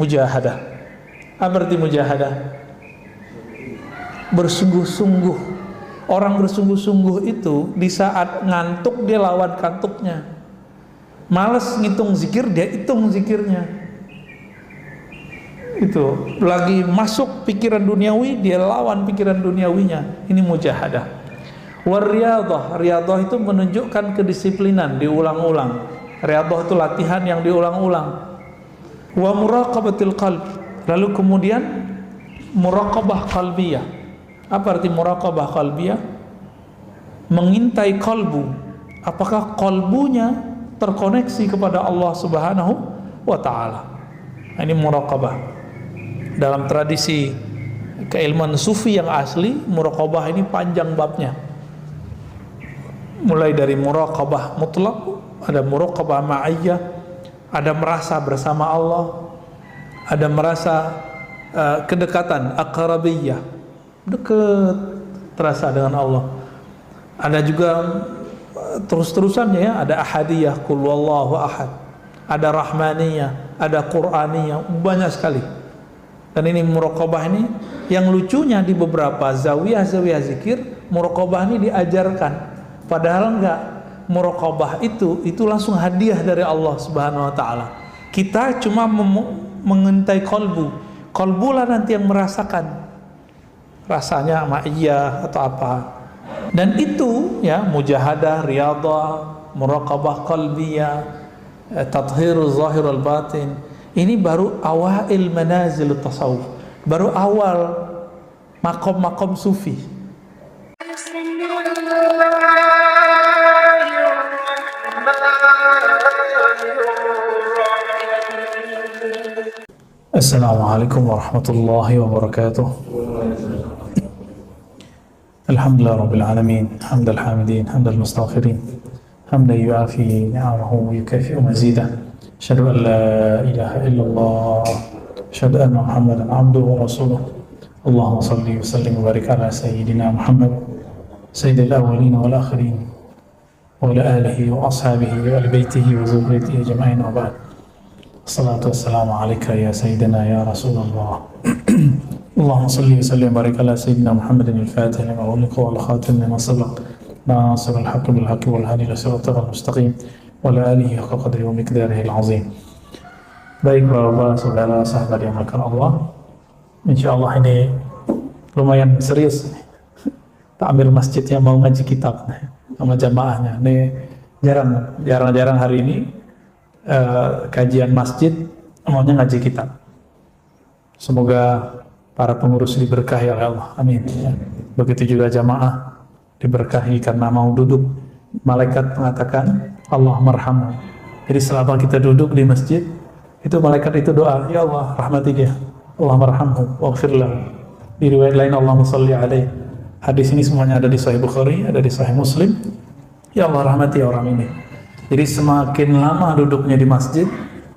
mujahadah. Apa arti mujahadah? Bersungguh-sungguh. Orang bersungguh-sungguh itu di saat ngantuk dia lawan kantuknya. Males ngitung zikir, dia hitung zikirnya. Itu lagi masuk pikiran duniawi, dia lawan pikiran duniawinya. Ini mujahadah. Wariyadhah, riyadhah itu menunjukkan kedisiplinan, diulang-ulang. Riyadhah itu latihan yang diulang-ulang. Wa muraqabatil qalb, lalu kemudian muraqabah qalbiyah. Apa arti muraqabah qalbiyah? Mengintai kalbu, apakah kalbunya terkoneksi kepada Allah Subhanahu wa ta'ala. Ini muraqabah. Dalam tradisi keilmuan sufi yang asli, muraqabah ini panjang babnya. Mulai dari muraqabah mutlak, ada muraqabah ma'iyah, ada merasa bersama Allah, ada merasa kedekatan, aqrabiyah, dekat terasa dengan Allah. Ada juga terus-terusannya ya, ada ahadiyah, qul wallahu ahad, ada rahmaniyah, ada qur'aniyah, banyak sekali. Dan ini muraqabah ini yang lucunya di beberapa zawiyah zikir, muraqabah ini diajarkan, padahal enggak. Muraqabah itu langsung hadiah dari Allah Subhanahu wa ta'ala. Kita cuma mengintai kalbu lah nanti yang merasakan rasanya ma'iyah atau apa. Dan itu ya, mujahadah, riyadhah, muraqabah qalbiyah, tathhirul zahir wal batin. Ini baru awail manazil tasawuf, baru awal makom-makom sufi. Assalamualaikum warahmatullahi wabarakatuh. Alhamdulillah rabbil alamin, hamdal hamidin, hamdal mustaghfirin, hamdan yuafi ni'amahu wa yukafi mazidah. Asyhadu an la ilaha illallah, asyhadu anna Muhammadan abduhu wa rasuluh. Allahumma shalli wa sallim wa barik ala sayyidina Muhammad sayyidil awwalin wal akhirin wa ala alihi wa ashabihi wa ali baitihi wa zurriyyatihi ajma'in wa ba'd. Assalatu wassalamu alayka ya sayyidina ya Rasulullah. Allahumma salli wa sallim wa barik ala sayyidina Muhammadin al-Fatih lima ughliqa wal khatim lima sabaq nasir al-haqqi bil haqqi wal hadi ila siratal mustaqim wa ala alihi haqqa qadrihi wa miqdarihi al-azim. Baik Bapak, saudara, sahabat yang dimuliakan Allah, insyaallah ini lumayan serius. Takmir masjidnya mau ngaji kitab sama jamaahnya. Ini jarang-jarang hari ini kajian masjid maunya ngaji kitab. Semoga para pengurus diberkahi oleh Allah, amin. Begitu juga jamaah diberkahi karena mau duduk. Malaikat mengatakan Allah marhamu. Jadi selama kita duduk di masjid, itu malaikat itu doa, ya Allah rahmati dia, Allah marhamhu waghfir lahu. Di riwayat lain Allahumma shalli alaihi. Hadis ini semuanya ada di Sahih Bukhari, ada di Sahih Muslim. Ya Allah rahmati orang ini. Jadi semakin lama duduknya di masjid,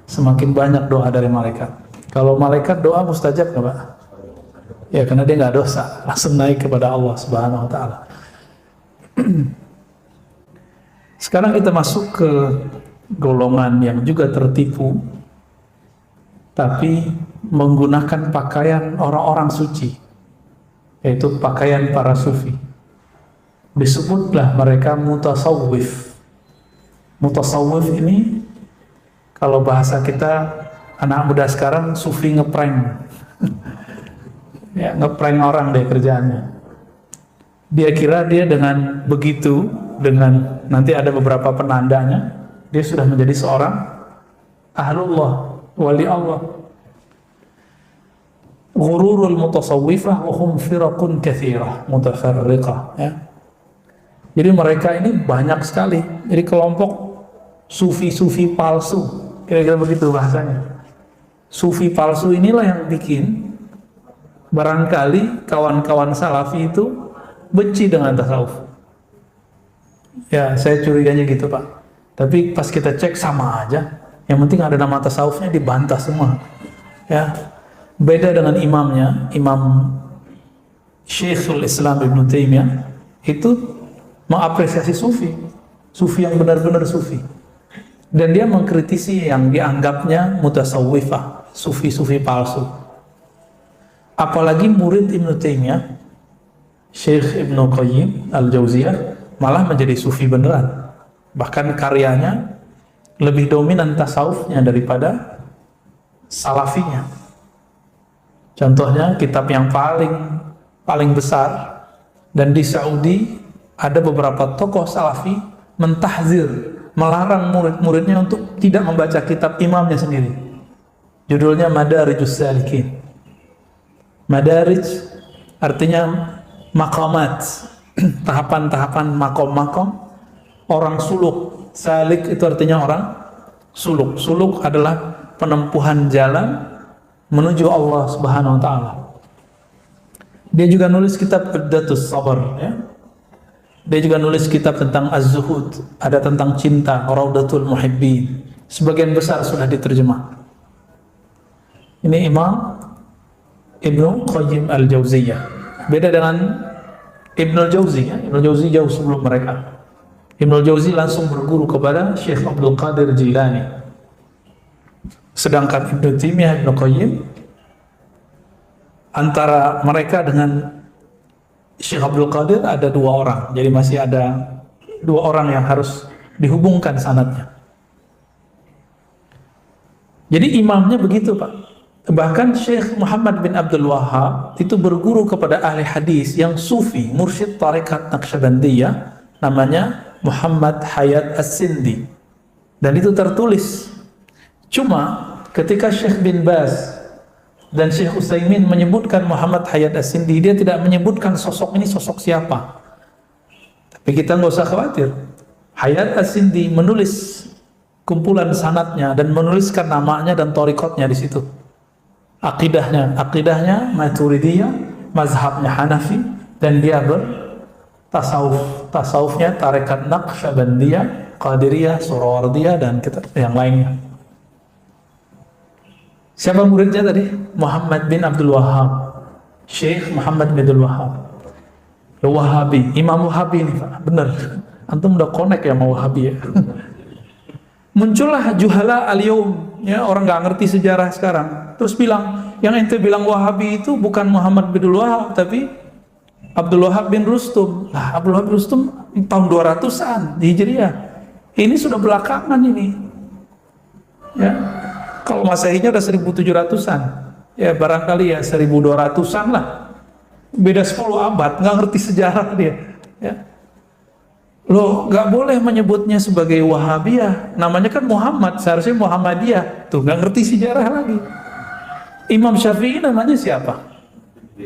semakin banyak doa dari malaikat. Kalau malaikat doa mustajab nggak Pak? Ya karena dia nggak dosa, langsung naik kepada Allah Subhanahu wa ta'ala. Sekarang kita masuk ke golongan yang juga tertipu, tapi menggunakan pakaian orang-orang suci, yaitu pakaian para sufi. Disebutlah mereka mutasawwif. Mutasawwif ini kalau bahasa kita anak muda sekarang, sufi ngeprank. Ya, ngeprank orang deh kerjaannya. Dia kira dia dengan begitu, dengan nanti ada beberapa penandanya, dia sudah menjadi seorang ahlullah, wali Allah. Ghururul mutasawwifah wa hum firaqun katsirah mutafarriqah, ya. Jadi mereka ini banyak sekali. Jadi kelompok sufi-sufi palsu, kira-kira begitu bahasanya. Sufi palsu inilah yang bikin barangkali kawan-kawan salafi itu benci dengan tasawuf. Ya, saya curiganya gitu Pak. Tapi pas kita cek sama aja. Yang penting ada nama tasawufnya dibantah semua. Ya, beda dengan imamnya, Imam Syekhul Islam Ibn Taimiyah itu mengapresiasi sufi yang benar-benar sufi. Dan dia mengkritisi yang dianggapnya mutasawwifah. sufi-sufi palsu. Apalagi murid Ibnu Taimiyah, Syekh Ibnu Qayyim Al-Jauziyah malah menjadi sufi beneran. Bahkan karyanya lebih dominan tasawufnya daripada salafinya. Contohnya kitab yang paling besar, dan di Saudi ada beberapa tokoh salafi mentahzir, melarang murid-muridnya untuk tidak membaca kitab imamnya sendiri. Judulnya Madarijus Salikin. Madarij artinya maqamat, tahapan-tahapan makom-makom orang suluk. Salik itu artinya orang suluk. Suluk adalah penempuhan jalan menuju Allah Subhanahu wa taala. Dia juga nulis kitab Iddatus Sabr, ya. Dia juga nulis kitab tentang Az-Zuhud, ada tentang cinta, Raudatul Muhibbin. Sebagian besar sudah diterjemah. Ini Imam Ibnu Qayyim Al-Jauziyah. Beda dengan Ibnu Jauzi, ya. Ibnu Jauzi jauh sebelum mereka. Ibnu Jauzi langsung berguru kepada Syekh Abdul Qadir Jilani. Sedangkan Ibnu Taimiyah, Ibnu Qayyim, antara mereka dengan Syekh Abdul Qadir ada 2 orang. Jadi masih ada 2 orang yang harus dihubungkan sanadnya. Jadi imamnya begitu, Pak. Bahkan Syekh Muhammad bin Abdul Wahhab itu berguru kepada ahli hadis yang sufi, mursyid tarekat Naqsyabandiyah, namanya Muhammad Hayat As-Sindi. Dan itu tertulis. Cuma ketika Syekh bin Baz dan Syekh Utsaimin menyebutkan Muhammad Hayat As-Sindi, dia tidak menyebutkan sosok ini sosok siapa. Tapi kita nggak usah khawatir. Hayat As-Sindi menulis kumpulan sanadnya dan menuliskan namanya dan thariqatnya di situ. Akidahnya Maturidiyah, mazhabnya Hanafi, dan dia bertasawuf. Tasawufnya tarekat Naqsyabandiyah, Qadiriyah, Surawardiyah, dan yang lainnya. Siapa muridnya tadi? Muhammad bin Abdul Wahhab. Syekh Muhammad bin Abdul Wahhab. Wahabi, Imam Wahabi ini, Pak. Bener. Antum udah connect ya sama Wahabi ya. Muncullah juhala al-yawm, ya, orang nggak ngerti sejarah sekarang. Terus bilang, yang ente bilang Wahabi itu bukan Muhammad bin Abdul Wahhab, tapi Abdul Wahhab bin Rustum. Lah, Abdul Wahhab bin Rustum tahun 200-an di Hijriah. Ini sudah belakangan ini. Ya. Kalau Masehinya udah 1700-an. Ya barangkali ya 1200-an lah. Beda 10 abad, nggak ngerti sejarah dia. Ya. Loh, nggak boleh menyebutnya sebagai Wahabiyah. Namanya kan Muhammad, seharusnya Muhammadiyah. Tuh, nggak ngerti sejarah lagi. Imam Syafi'i namanya siapa?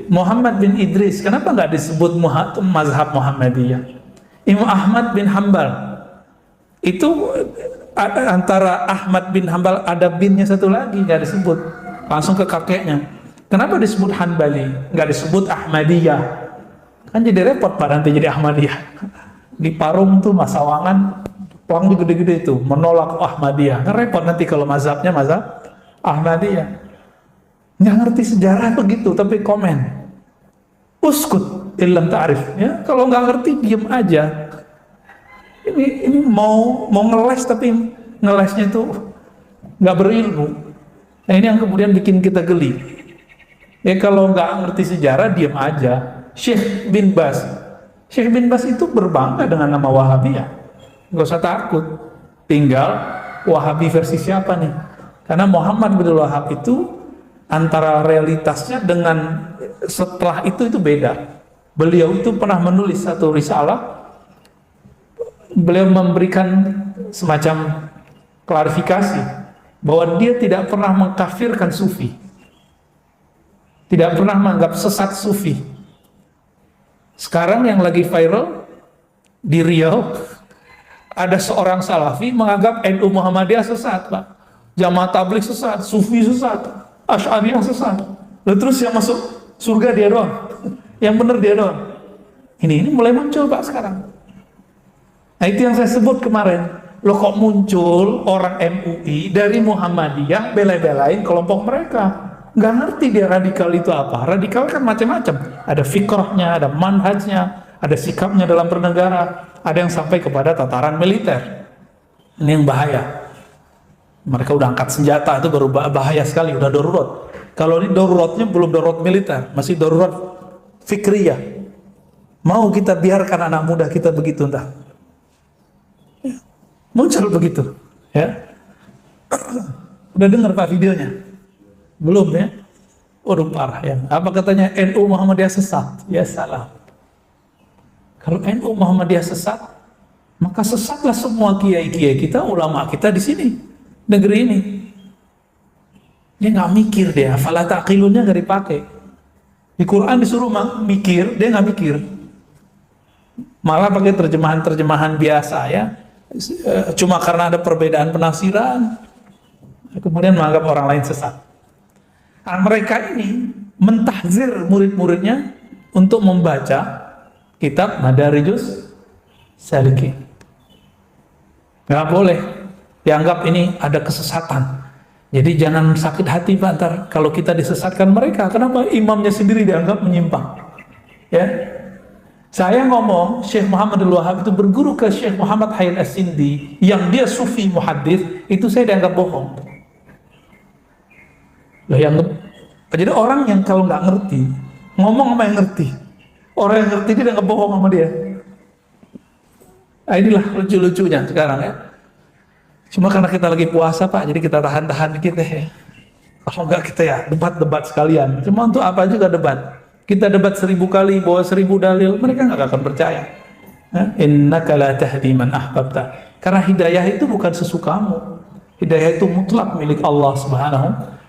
Muhammad bin Idris. Kenapa nggak disebut mazhab Muhammadiyah? Imam Ahmad bin Hambal. Itu antara Ahmad bin Hambal ada binnya satu lagi, nggak disebut. Langsung ke kakeknya. Kenapa disebut Hanbali? Nggak disebut Ahmadiyah. Kan jadi repot Pak nanti jadi Ahmadiyah. Di Parung tuh Masawangan, Pang gede-gede itu menolak Ahmadiyah. Kan repot nanti kalau mazhabnya mazhab Ahmadiyah. Nggak ngerti sejarah begitu, tapi komen. Uskut illam ta'rif, ya. Kalau nggak ngerti diem aja. Ini mau ngeles tapi ngelesnya itu nggak berilmu. Nah ini yang kemudian bikin kita geli. Ya kalau nggak ngerti sejarah diem aja. Syekh bin Baz itu berbangga dengan nama Wahabiyah. Nggak usah takut. Tinggal Wahabi versi siapa nih? Karena Muhammad bin Wahhab itu antara realitasnya dengan setelah itu beda. Beliau itu pernah menulis satu risalah. Beliau memberikan semacam klarifikasi bahwa dia tidak pernah mengkafirkan sufi, tidak pernah menganggap sesat sufi. Sekarang yang lagi viral di Riau, ada seorang salafi menganggap NU Muhammadiyah sesat, Pak. Jamaah tabligh sesat, sufi sesat, Asy'ariyah sesat. Lalu terus yang masuk surga dia doang, yang benar dia doang. Ini mulai muncul Pak sekarang. Nah itu yang saya sebut kemarin. Loh kok muncul orang MUI dari Muhammadiyah bela-belain kelompok mereka. Nggak ngerti dia radikal itu apa. Radikal kan macam-macam. Ada fikrahnya, ada manhajnya, ada sikapnya dalam bernegara. Ada yang sampai kepada tataran militer. Ini yang bahaya. Mereka udah angkat senjata, itu baru bahaya sekali, udah darurat. Kalau ini daruratnya belum darurat militer, masih darurat fikriyah. Mau kita biarkan anak muda kita begitu entah? Ya, muncul begitu, ya. Udah dengar Pak videonya? Belum ya? Waduh parah ya. Apa katanya NU Muhammadiyah sesat? Ya salah. Kalau NU Muhammadiyah sesat, maka sesatlah semua kiai-kiai kita, ulama kita di sini, negeri ini. Dia nggak mikir dia, fala taqilunnya nggak dipakai. Di Quran disuruh mikir, dia nggak mikir. Malah pakai terjemahan-terjemahan biasa ya. Cuma karena ada perbedaan penafsiran, kemudian menganggap orang lain sesat. Nah, mereka ini mentahzir murid-muridnya untuk membaca kitab Madarijus Salikin. Nggak boleh dianggap ini ada kesesatan. Jadi jangan sakit hati Pak ntar kalau kita disesatkan mereka. Kenapa imamnya sendiri dianggap menyimpang? Ya, saya ngomong Syekh Muhammadul Wahhab itu berguru ke Syekh Muhammad Hayat As-Sindi yang dia sufi muhaddits, itu saya dianggap bohong. Jadi orang yang kalau nggak ngerti ngomong sama yang ngerti, orang yang ngerti dia dianggap bohong sama dia. Nah, inilah lucu-lucunya sekarang ya. Cuma karena kita lagi puasa Pak, jadi kita tahan-tahan dikit ya. Kalau enggak kita ya debat-debat sekalian. Cuma untuk apa juga debat? Kita debat 1000 kali, bawa 1000 dalil, mereka nggak akan percaya. Innaka la tahdi man ahbabta. Karena hidayah itu bukan sesukamu. Hidayah itu mutlak milik Allah Subhanahu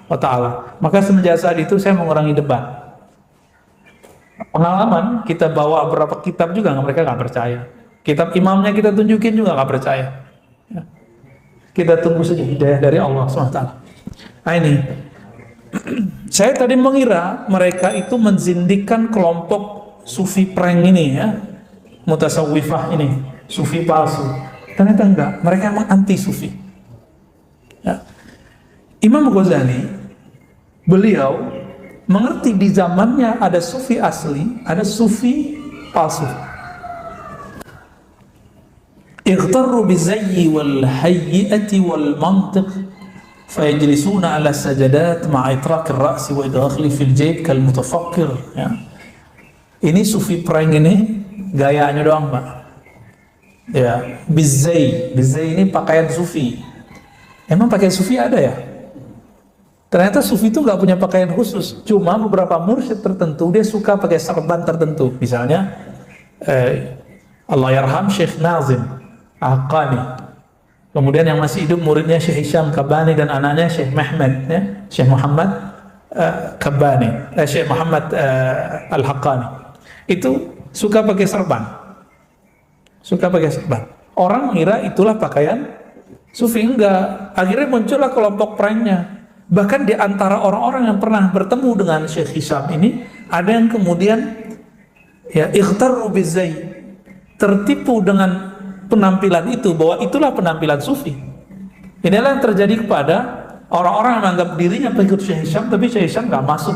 wa Ta'ala. Maka semenjak saat itu saya mengurangi debat. Pengalaman kita bawa beberapa kitab juga mereka nggak percaya. Kitab imamnya kita tunjukin juga nggak percaya. Kita tunggu saja hidayah dari Allah SWT. Nah ini, saya tadi mengira mereka itu menzindikan kelompok sufi prank ini ya, mutasawwifah ini, sufi palsu. Ternyata enggak, mereka emang anti sufi. Ya. Imam Ghazali, beliau mengerti di zamannya ada sufi asli, ada sufi palsu. اغتروا بالزي والهيئة والمنطق فيجلسون على السجدات مع إطراق الرأس وإدغال في الجيب كالمتفكر ya. Ini sufi prank ini gayanya doang Pak ya. Bizai ini pakaian sufi. Emang pakaian sufi ada ya? Ternyata sufi itu nggak punya pakaian khusus, cuma beberapa mursyid tertentu dia suka pakai serban tertentu. Misalnya Allahyarham Syekh Nazim Al-Qani. Kemudian yang masih hidup muridnya Syekh Hisham Kabani dan anaknya Syekh Mehmed ya, Syekh Muhammad Kabani, Syekh Muhammad Al-Haqqani. Itu suka pakai serban. Suka pakai serban. Orang mengira itulah pakaian sufi, enggak. Akhirnya muncullah kelompok pranknya. Bahkan di antara orang-orang yang pernah bertemu dengan Syekh Hisham ini ada yang kemudian ya ikhtarru bizai, tertipu dengan penampilan itu, bahwa itulah penampilan sufi. Inilah yang terjadi kepada orang-orang yang menganggap dirinya pengikut Syekh Hisham, tapi Syekh Hisham nggak masuk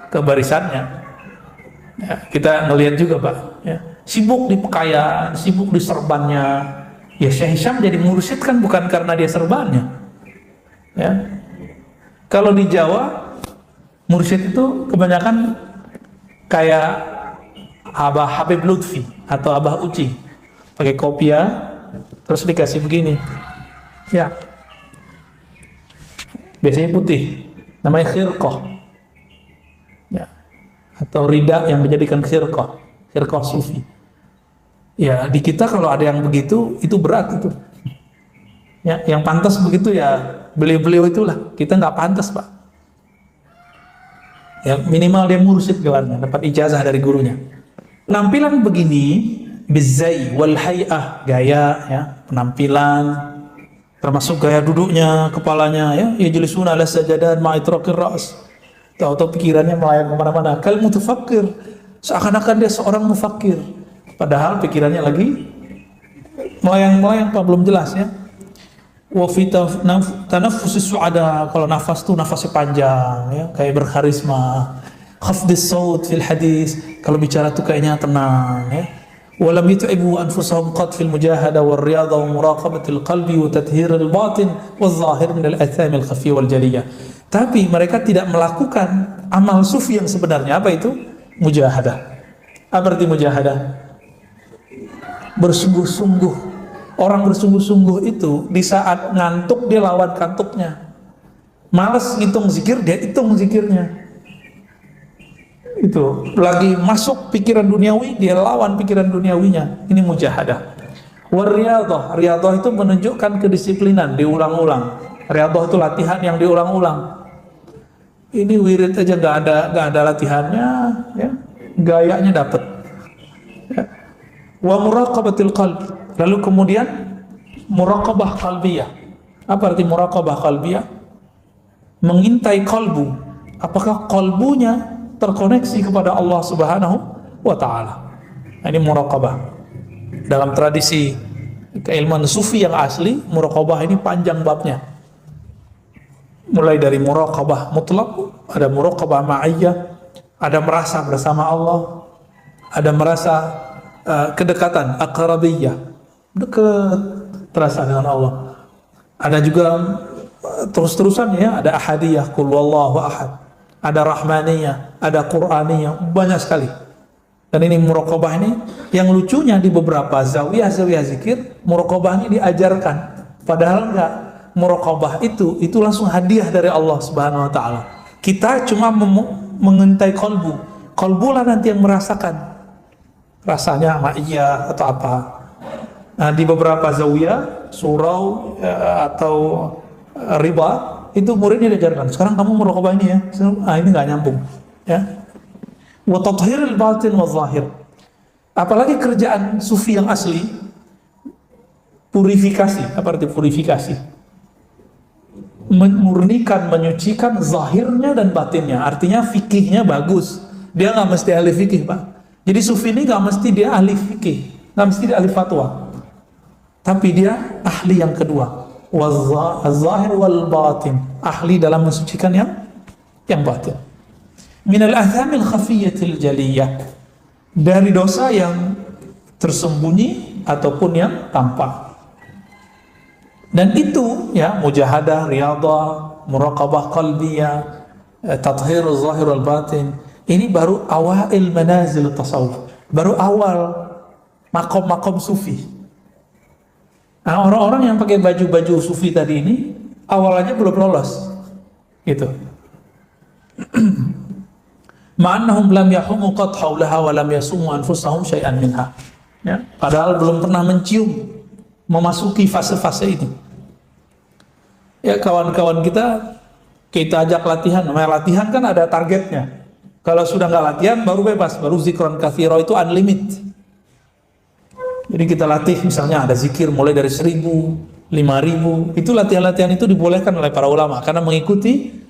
ke barisannya. Ya, kita ngelihat juga Pak, ya, sibuk di pakaian, sibuk di serbannya. Ya Syekh Hisham jadi mursyid kan bukan karena dia serbannya. Ya, kalau di Jawa mursyid itu kebanyakan kayak Abah Habib Lutfi atau Abah Uci. Pakai kopiah terus dikasih begini ya, biasanya putih, namanya khirqah ya, atau rida yang menjadikan khirqah sufi ya. Di kita kalau ada yang begitu itu berat itu ya, yang pantas begitu ya beliau-beliau itulah. Kita nggak pantas Pak ya, minimal dia mursyid gelarnya, dapat ijazah dari gurunya. Penampilan begini bizai wal hay'ah, gaya ya, penampilan termasuk gaya duduknya, kepalanya ya, yajlisuna ala sajadan ma'itraqir ra's. Tahu-tahu pikirannya melayang kemana-mana, kal mutafakkir, seakan-akan dia seorang mufakir, padahal pikirannya lagi melayang-melayang Pak, belum jelas ya. Wa fi tanaffusis su'ada, kalau nafas tuh nafasnya panjang ya, kayak berkarisma. Khafdis saut fil hadis, kalau bicara tuh kayaknya tenang ya. Walam yut'ibu anfusahum qad fil mujahadah wal riyadhah wa muraqabatil qalbi wa tathhiril batin wal zahir min al atham al khafiyah wal jaliyah. Tapi mereka tidak melakukan amal sufi yang sebenarnya. Apa itu? Mujahadah. Apa arti mujahadah? Bersungguh-sungguh. Orang bersungguh-sungguh itu di saat ngantuk dia lawan kantuknya. Malas ngitung zikir, dia hitung zikirnya. Itu lagi masuk pikiran duniawi, dia lawan pikiran duniawinya. Ini mujahadah. Wariyadhah, riyadhah itu menunjukkan kedisiplinan, diulang-ulang. Riyadhah itu latihan yang diulang-ulang. Ini wirid aja nggak ada latihannya, ya. Gayanya dapat. Ya. Wa muraqabatil qalb. Lalu kemudian muraqabah qalbiyah. Apa arti muraqabah qalbiyah? Mengintai kalbu. Apakah kalbunya terkoneksi kepada Allah Subhanahu wa ta'ala. Ini muraqabah. Dalam tradisi keilmuan sufi yang asli, muraqabah ini panjang babnya. Mulai dari muraqabah mutlak, ada muraqabah ma'iyah, ada merasa bersama Allah, ada merasa kedekatan, aqrabiyah, dekat terasa dengan Allah. Ada juga terus-terusan ya, ada ahadiyah, qul wallahu ahad. Ada rahmaniyah, ada qur'aniyah, banyak sekali. Dan ini muraqabah ini, yang lucunya di beberapa zawiyah-zawiyah zikir, muraqabah ini diajarkan. Padahal enggak, muraqabah itu langsung hadiah dari Allah Subhanahu wa ta'ala. Kita cuma mengintai kalbu. Kalbu lah nanti yang merasakan. Rasanya ma'iyah atau apa. Nah, di beberapa zawiyah, surau atau riba, itu muridnya diajarkan, sekarang kamu muraqabah ini ya. Ini nggak nyambung ya. Wa tathhiril batin wa zahir. Apalagi kerjaan sufi yang asli, purifikasi. Apa arti purifikasi? Memurnikan, menyucikan zahirnya dan batinnya. Artinya fikihnya bagus. Dia nggak mesti ahli fikih, Pak. Jadi sufi ini nggak mesti dia ahli fikih, nggak mesti dia ahli fatwa, tapi dia ahli yang kedua, waz-zahir wal batin, ahli dalam mensucikan yang batin. Minal athamil khafiyatil jaliyah, dari dosa yang tersembunyi ataupun yang tampak. Dan itu ya, mujahadah, riyadhah, muraqabah qalbiyah, tathhir az-zahir wal batin. Ini baru awail manazil tasawuf, baru awal makom-makom sufi. Nah, orang-orang yang pakai baju-baju sufi tadi ini awalnya belum lolos, gitu. Ma'annahum lam yahumu qad haulaha wa lam yasumu anfusahum syai'an minha. Ya, padahal belum pernah mencium, memasuki fase-fase ini. Ya, kawan-kawan kita ajak latihan. Namanya latihan kan ada targetnya. Kalau sudah nggak latihan baru bebas, baru zikron katsira, itu unlimited. Jadi kita latih, misalnya ada zikir mulai dari 1000, 5000. Itu latihan-latihan itu dibolehkan oleh para ulama karena mengikuti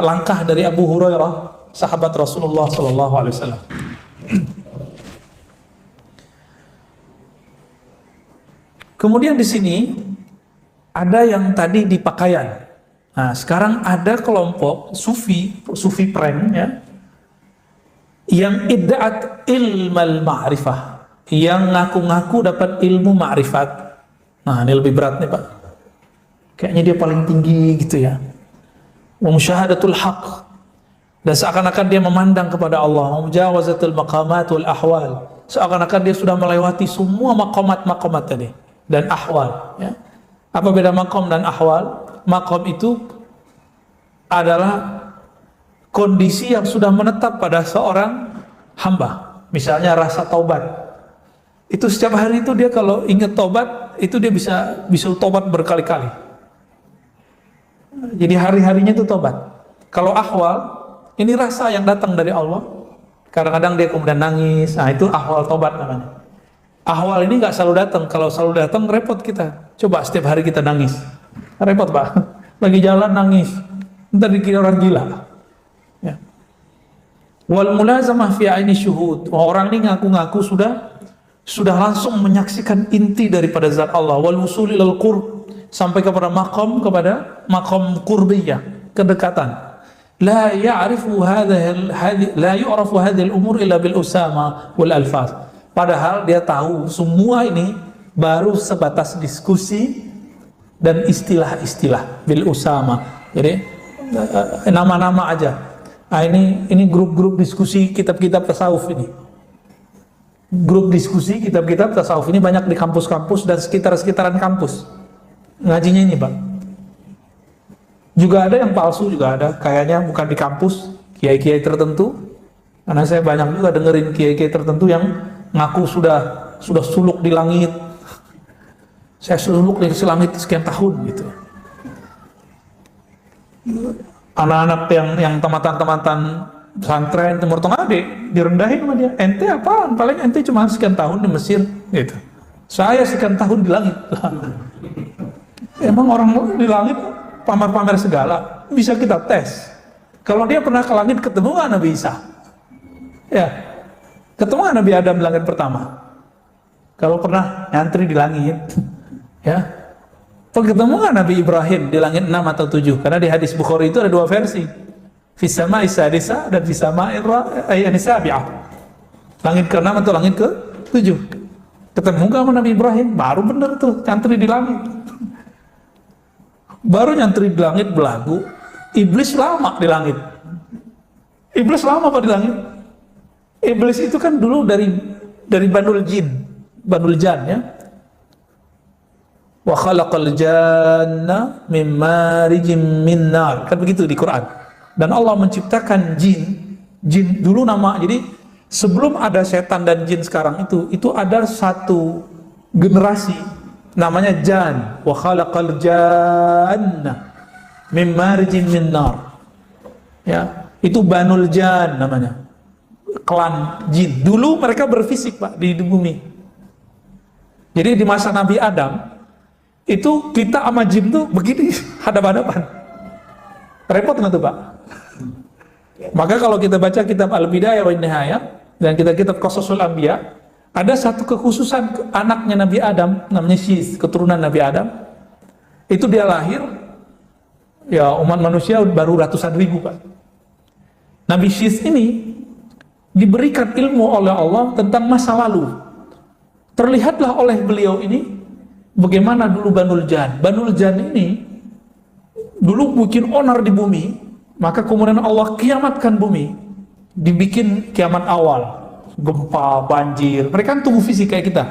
langkah dari Abu Hurairah, sahabat Rasulullah SAW. Kemudian di sini ada yang tadi di pakaian. Nah, sekarang ada kelompok sufi prank ya, yang idda'at ilmal ma'rifah, yang ngaku-ngaku dapat ilmu ma'rifat. Nah, ini lebih berat nih, Pak. Kayaknya dia paling tinggi gitu ya. Wa musyahadatul haq. Dan seakan-akan dia memandang kepada Allah. Wa mujawazatul maqamat wal ahwal. Seakan-akan dia sudah melewati semua maqamat tadi dan ahwal, ya. Apa beda maqam dan ahwal? Maqam itu adalah kondisi yang sudah menetap pada seorang hamba. Misalnya rasa taubat. Itu setiap hari itu dia kalau ingat tobat, itu dia bisa tobat berkali-kali. Jadi hari-harinya itu tobat. Kalau ahwal, ini rasa yang datang dari Allah. Kadang-kadang dia kemudian nangis. Nah, itu ahwal tobat namanya. Ahwal ini nggak selalu datang. Kalau selalu datang repot kita. Coba setiap hari kita nangis, repot, Pak. Lagi jalan nangis, ntar dikira orang gila. Ya. Wal mulazamah fi aini syuhud. Orang ini ngaku-ngaku sudah langsung menyaksikan inti daripada zat Allah. Wal wusul ilal qurb, sampai kepada makom qurbiyah, kedekatan. La yu'rafu hadhihi al-umur illa bil usama wal alfaz. Padahal dia tahu semua ini baru sebatas diskusi dan istilah-istilah bil usama. Jadi nama-nama aja. Nah, ini grup-grup diskusi kitab-kitab tasawuf ini. Grup diskusi kitab-kitab tasawuf ini banyak di kampus-kampus dan sekitar-sekitaran kampus. Ngajinya ini, Pak. Juga ada yang palsu, juga ada. Kayaknya bukan di kampus, kiai-kiai tertentu. Karena saya banyak juga dengerin kiai-kiai tertentu yang ngaku sudah suluk di langit. Saya suluk di langit sekian tahun gitu. Anak-anak yang tamatan-tamatan pesantren Timur Tengah direndahin sama dia. Ente apaan? Paling ente cuma sekian tahun di Mesir gitu. Saya sekian tahun di langit. Emang orang di langit pamer-pamer segala. Bisa kita tes. Kalau dia pernah ke langit ketemu nggak Nabi Isa? Ya, ketemu nggak Nabi Adam di langit pertama? Kalau pernah nyantri di langit, ya. Ketemu nggak Nabi Ibrahim di langit 6 atau 7? Karena di hadis Bukhari itu ada dua versi. Fisama Isadisa dan Fisama Sabi'ah. Langit ke-6 atau langit ke-7. Ketemu nggak sama Nabi Ibrahim? Baru bener tuh, nyantri di langit. Baru nyantri di langit belagu. Iblis lama di langit. Iblis lama apa di langit? Iblis itu kan dulu dari Banul Jan ya. Wa khalaqal janna min marijim min nar. Kan begitu di Quran. Dan Allah menciptakan jin dulu nama. Jadi sebelum ada setan dan jin sekarang itu ada satu generasi namanya jan. Wa khalaqal janna min marijim min nar. Ya, itu Banul Jan namanya. Klan jin. Dulu mereka berfisik, Pak, di bumi. Jadi di masa Nabi Adam itu kita sama jin tuh begini hadap-hadapan. Repot nggak tuh, Pak? Maka kalau kita baca kitab Al-Bidayah wa Nihayah dan kitab Qasasul Anbiya, ada satu kekhususan anaknya Nabi Adam namanya Syis, keturunan Nabi Adam. Itu dia lahir, ya umat manusia baru ratusan ribu, Pak. Nabi Syis ini diberikan ilmu oleh Allah tentang masa lalu. Terlihatlah oleh beliau ini bagaimana dulu Banul Jan. Banul Jan ini dulu bikin onar di bumi, maka kemudian Allah kiamatkan bumi, dibikin kiamat awal, gempa, banjir. Mereka kan tubuh fisik kayak kita,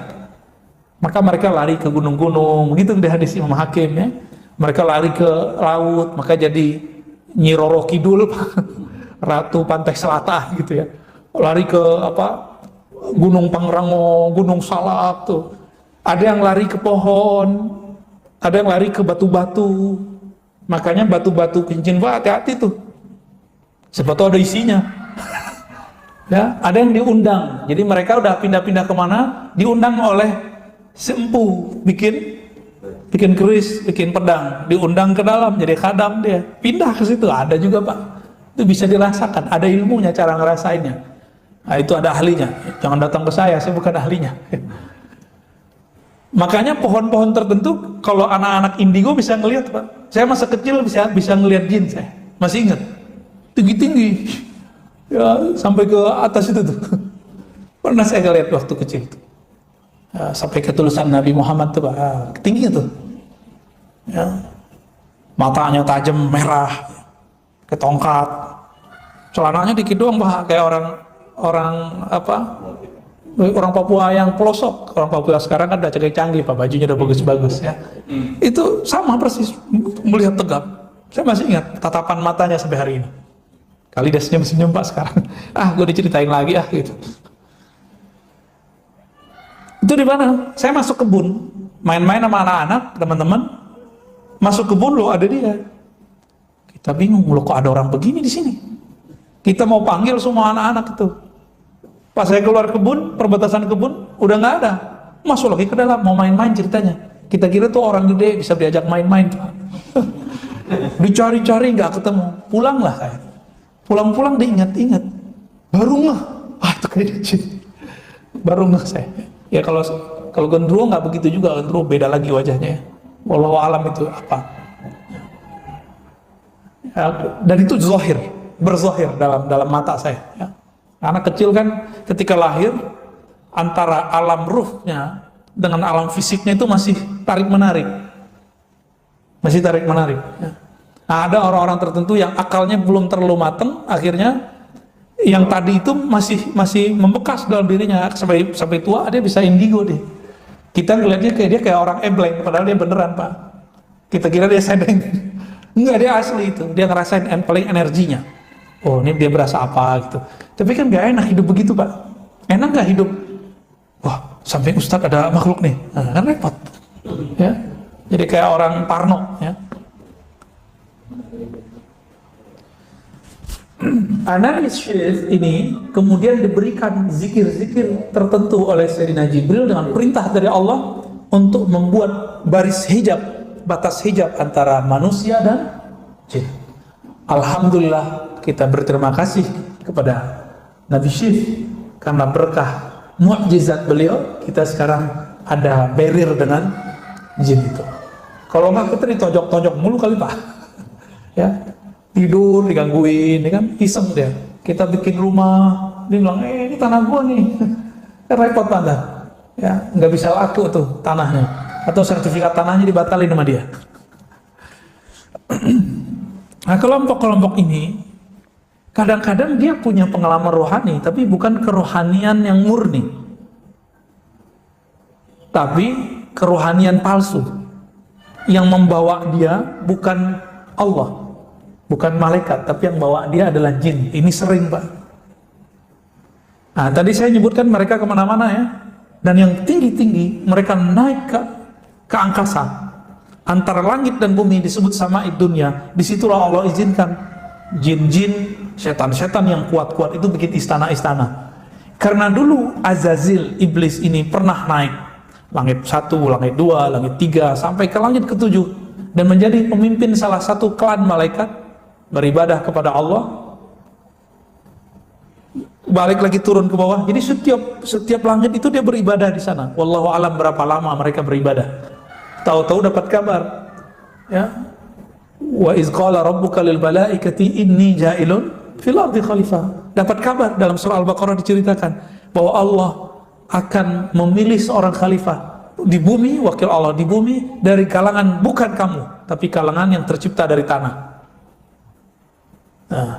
maka mereka lari ke gunung-gunung, begitu di hadis Imam Hakim ya. Mereka lari ke laut, maka jadi Nyi Roro Kidul, Ratu Pantai Selatan gitu ya. Lari ke Gunung Pangrango, Gunung Salak tuh. Ada yang lari ke pohon, ada yang lari ke batu-batu. Makanya batu-batu cincin, Pak, hati-hati tuh. Siapa tahu ada isinya. Ya, ada yang diundang. Jadi mereka udah pindah-pindah kemana, diundang oleh sempu, bikin keris, bikin pedang, diundang ke dalam, jadi khadam dia. Pindah ke situ, ada juga, Pak. Itu bisa dirasakan, ada ilmunya cara ngerasainnya. Nah, itu ada ahlinya. Jangan datang ke saya bukan ahlinya. Makanya pohon-pohon tertentu kalau anak-anak indigo bisa ngelihat, Pak. Saya masa kecil bisa ngelihat jin, saya masih ingat. Tinggi-tinggi. Ya, sampai ke atas itu tuh. Pernah saya ngelihat waktu kecil tuh. Ya, sampai ke tulisan Nabi Muhammad tuh, Pak. Tinggi tuh. Ya. Matanya tajam merah. Ke tongkat. Celananya dikit doang, Pak, kayak orang Papua yang pelosok. Orang Papua sekarang kan udah canggih-canggih, Pak, bajunya udah bagus-bagus ya. Itu sama persis, melihat tegap. Saya masih ingat tatapan matanya sampai hari ini. Kali dia senyum-senyum, Pak, sekarang. Gue diceritain lagi gitu. Itu di mana? Saya masuk kebun, main-main sama anak-anak, teman-teman. Masuk kebun loh, ada dia. Kita bingung, loh kok ada orang begini di sini. Kita mau panggil semua anak-anak itu. Pas saya keluar kebun, perbatasan kebun, udah nggak ada. Masuk lagi ke dalam, mau main-main ceritanya. Kita kira tuh orang gede bisa diajak main-main. Dicari-cari nggak ketemu. Pulanglah saya. Pulang-pulang diingat-ingat. Baru ngeh. Itu kayak jin. Baru ngeh saya. Ya kalau gendruwo nggak begitu juga. Gendruwo beda lagi wajahnya. Wallahu alam itu apa. Ya, dan itu berzahir dalam mata saya. Ya. Anak kecil kan ketika lahir antara alam ruhnya dengan alam fisiknya itu masih tarik-menarik. Masih tarik-menarik. Ya. Nah, ada orang-orang tertentu yang akalnya belum terlalu matang, akhirnya yang tadi itu masih membekas dalam dirinya, sampai tua dia bisa indigo deh. Kita ngeliatnya kayak dia kayak orang blank, padahal dia beneran, Pak. Kita kira dia sedeng. Enggak, dia asli itu. Dia ngerasain paling energinya. Oh, ini dia berasa apa gitu. Tapi kan gak enak hidup begitu, Pak. Enak gak hidup? Wah, sampai Ustadz ada makhluk nih. Nah, kan repot. Ya. Jadi kayak orang parno, ya. Anak Syekh ini kemudian diberikan zikir-zikir tertentu oleh Sayyidina Jibril dengan perintah dari Allah untuk membuat baris hijab, batas hijab antara manusia dan jin. Alhamdulillah, kita berterima kasih kepada Nabi Syekh karena berkah mukjizat beliau kita sekarang ada barrier dengan jin itu. Kalau nggak kita ditonjok-tonjok mulu kali, Pak. Ya. Tidur digangguin, ini kan iseng dia. Kita bikin rumah, dia bilang, ini tanah gua nih. Repot banget. Ya, nggak bisa laku tuh tanahnya. Atau sertifikat tanahnya dibatalin sama dia. Nah, kelompok-kelompok ini kadang-kadang dia punya pengalaman rohani, tapi bukan kerohanian yang murni. Tapi kerohanian palsu. Yang membawa dia bukan Allah. Bukan malaikat, tapi yang bawa dia adalah jin. Ini sering, Pak. Nah, tadi saya nyebutkan mereka kemana-mana ya. Dan yang tinggi-tinggi, mereka naik ke angkasa. Antara langit dan bumi disebut samaid dunia. Disitulah Allah izinkan jin-jin, setan-setan yang kuat-kuat itu bikin istana-istana. Karena dulu Azazil, iblis ini pernah naik. Langit 1, langit 2, langit 3, sampai ke langit ke-7. Dan menjadi pemimpin salah satu klan malaikat. Beribadah kepada Allah, balik lagi turun ke bawah. Jadi setiap langit itu dia beribadah di sana. Wallahu alam berapa lama mereka beribadah. Tahu-tahu dapat kabar, ya. Wa iz qala rabbuka lil malaikati inni ja'ilun fil ardi khalifah. Dapat kabar dalam surah Al-Baqarah diceritakan bahwa Allah akan memilih seorang khalifah di bumi, wakil Allah di bumi dari kalangan bukan kamu, tapi kalangan yang tercipta dari tanah. Nah,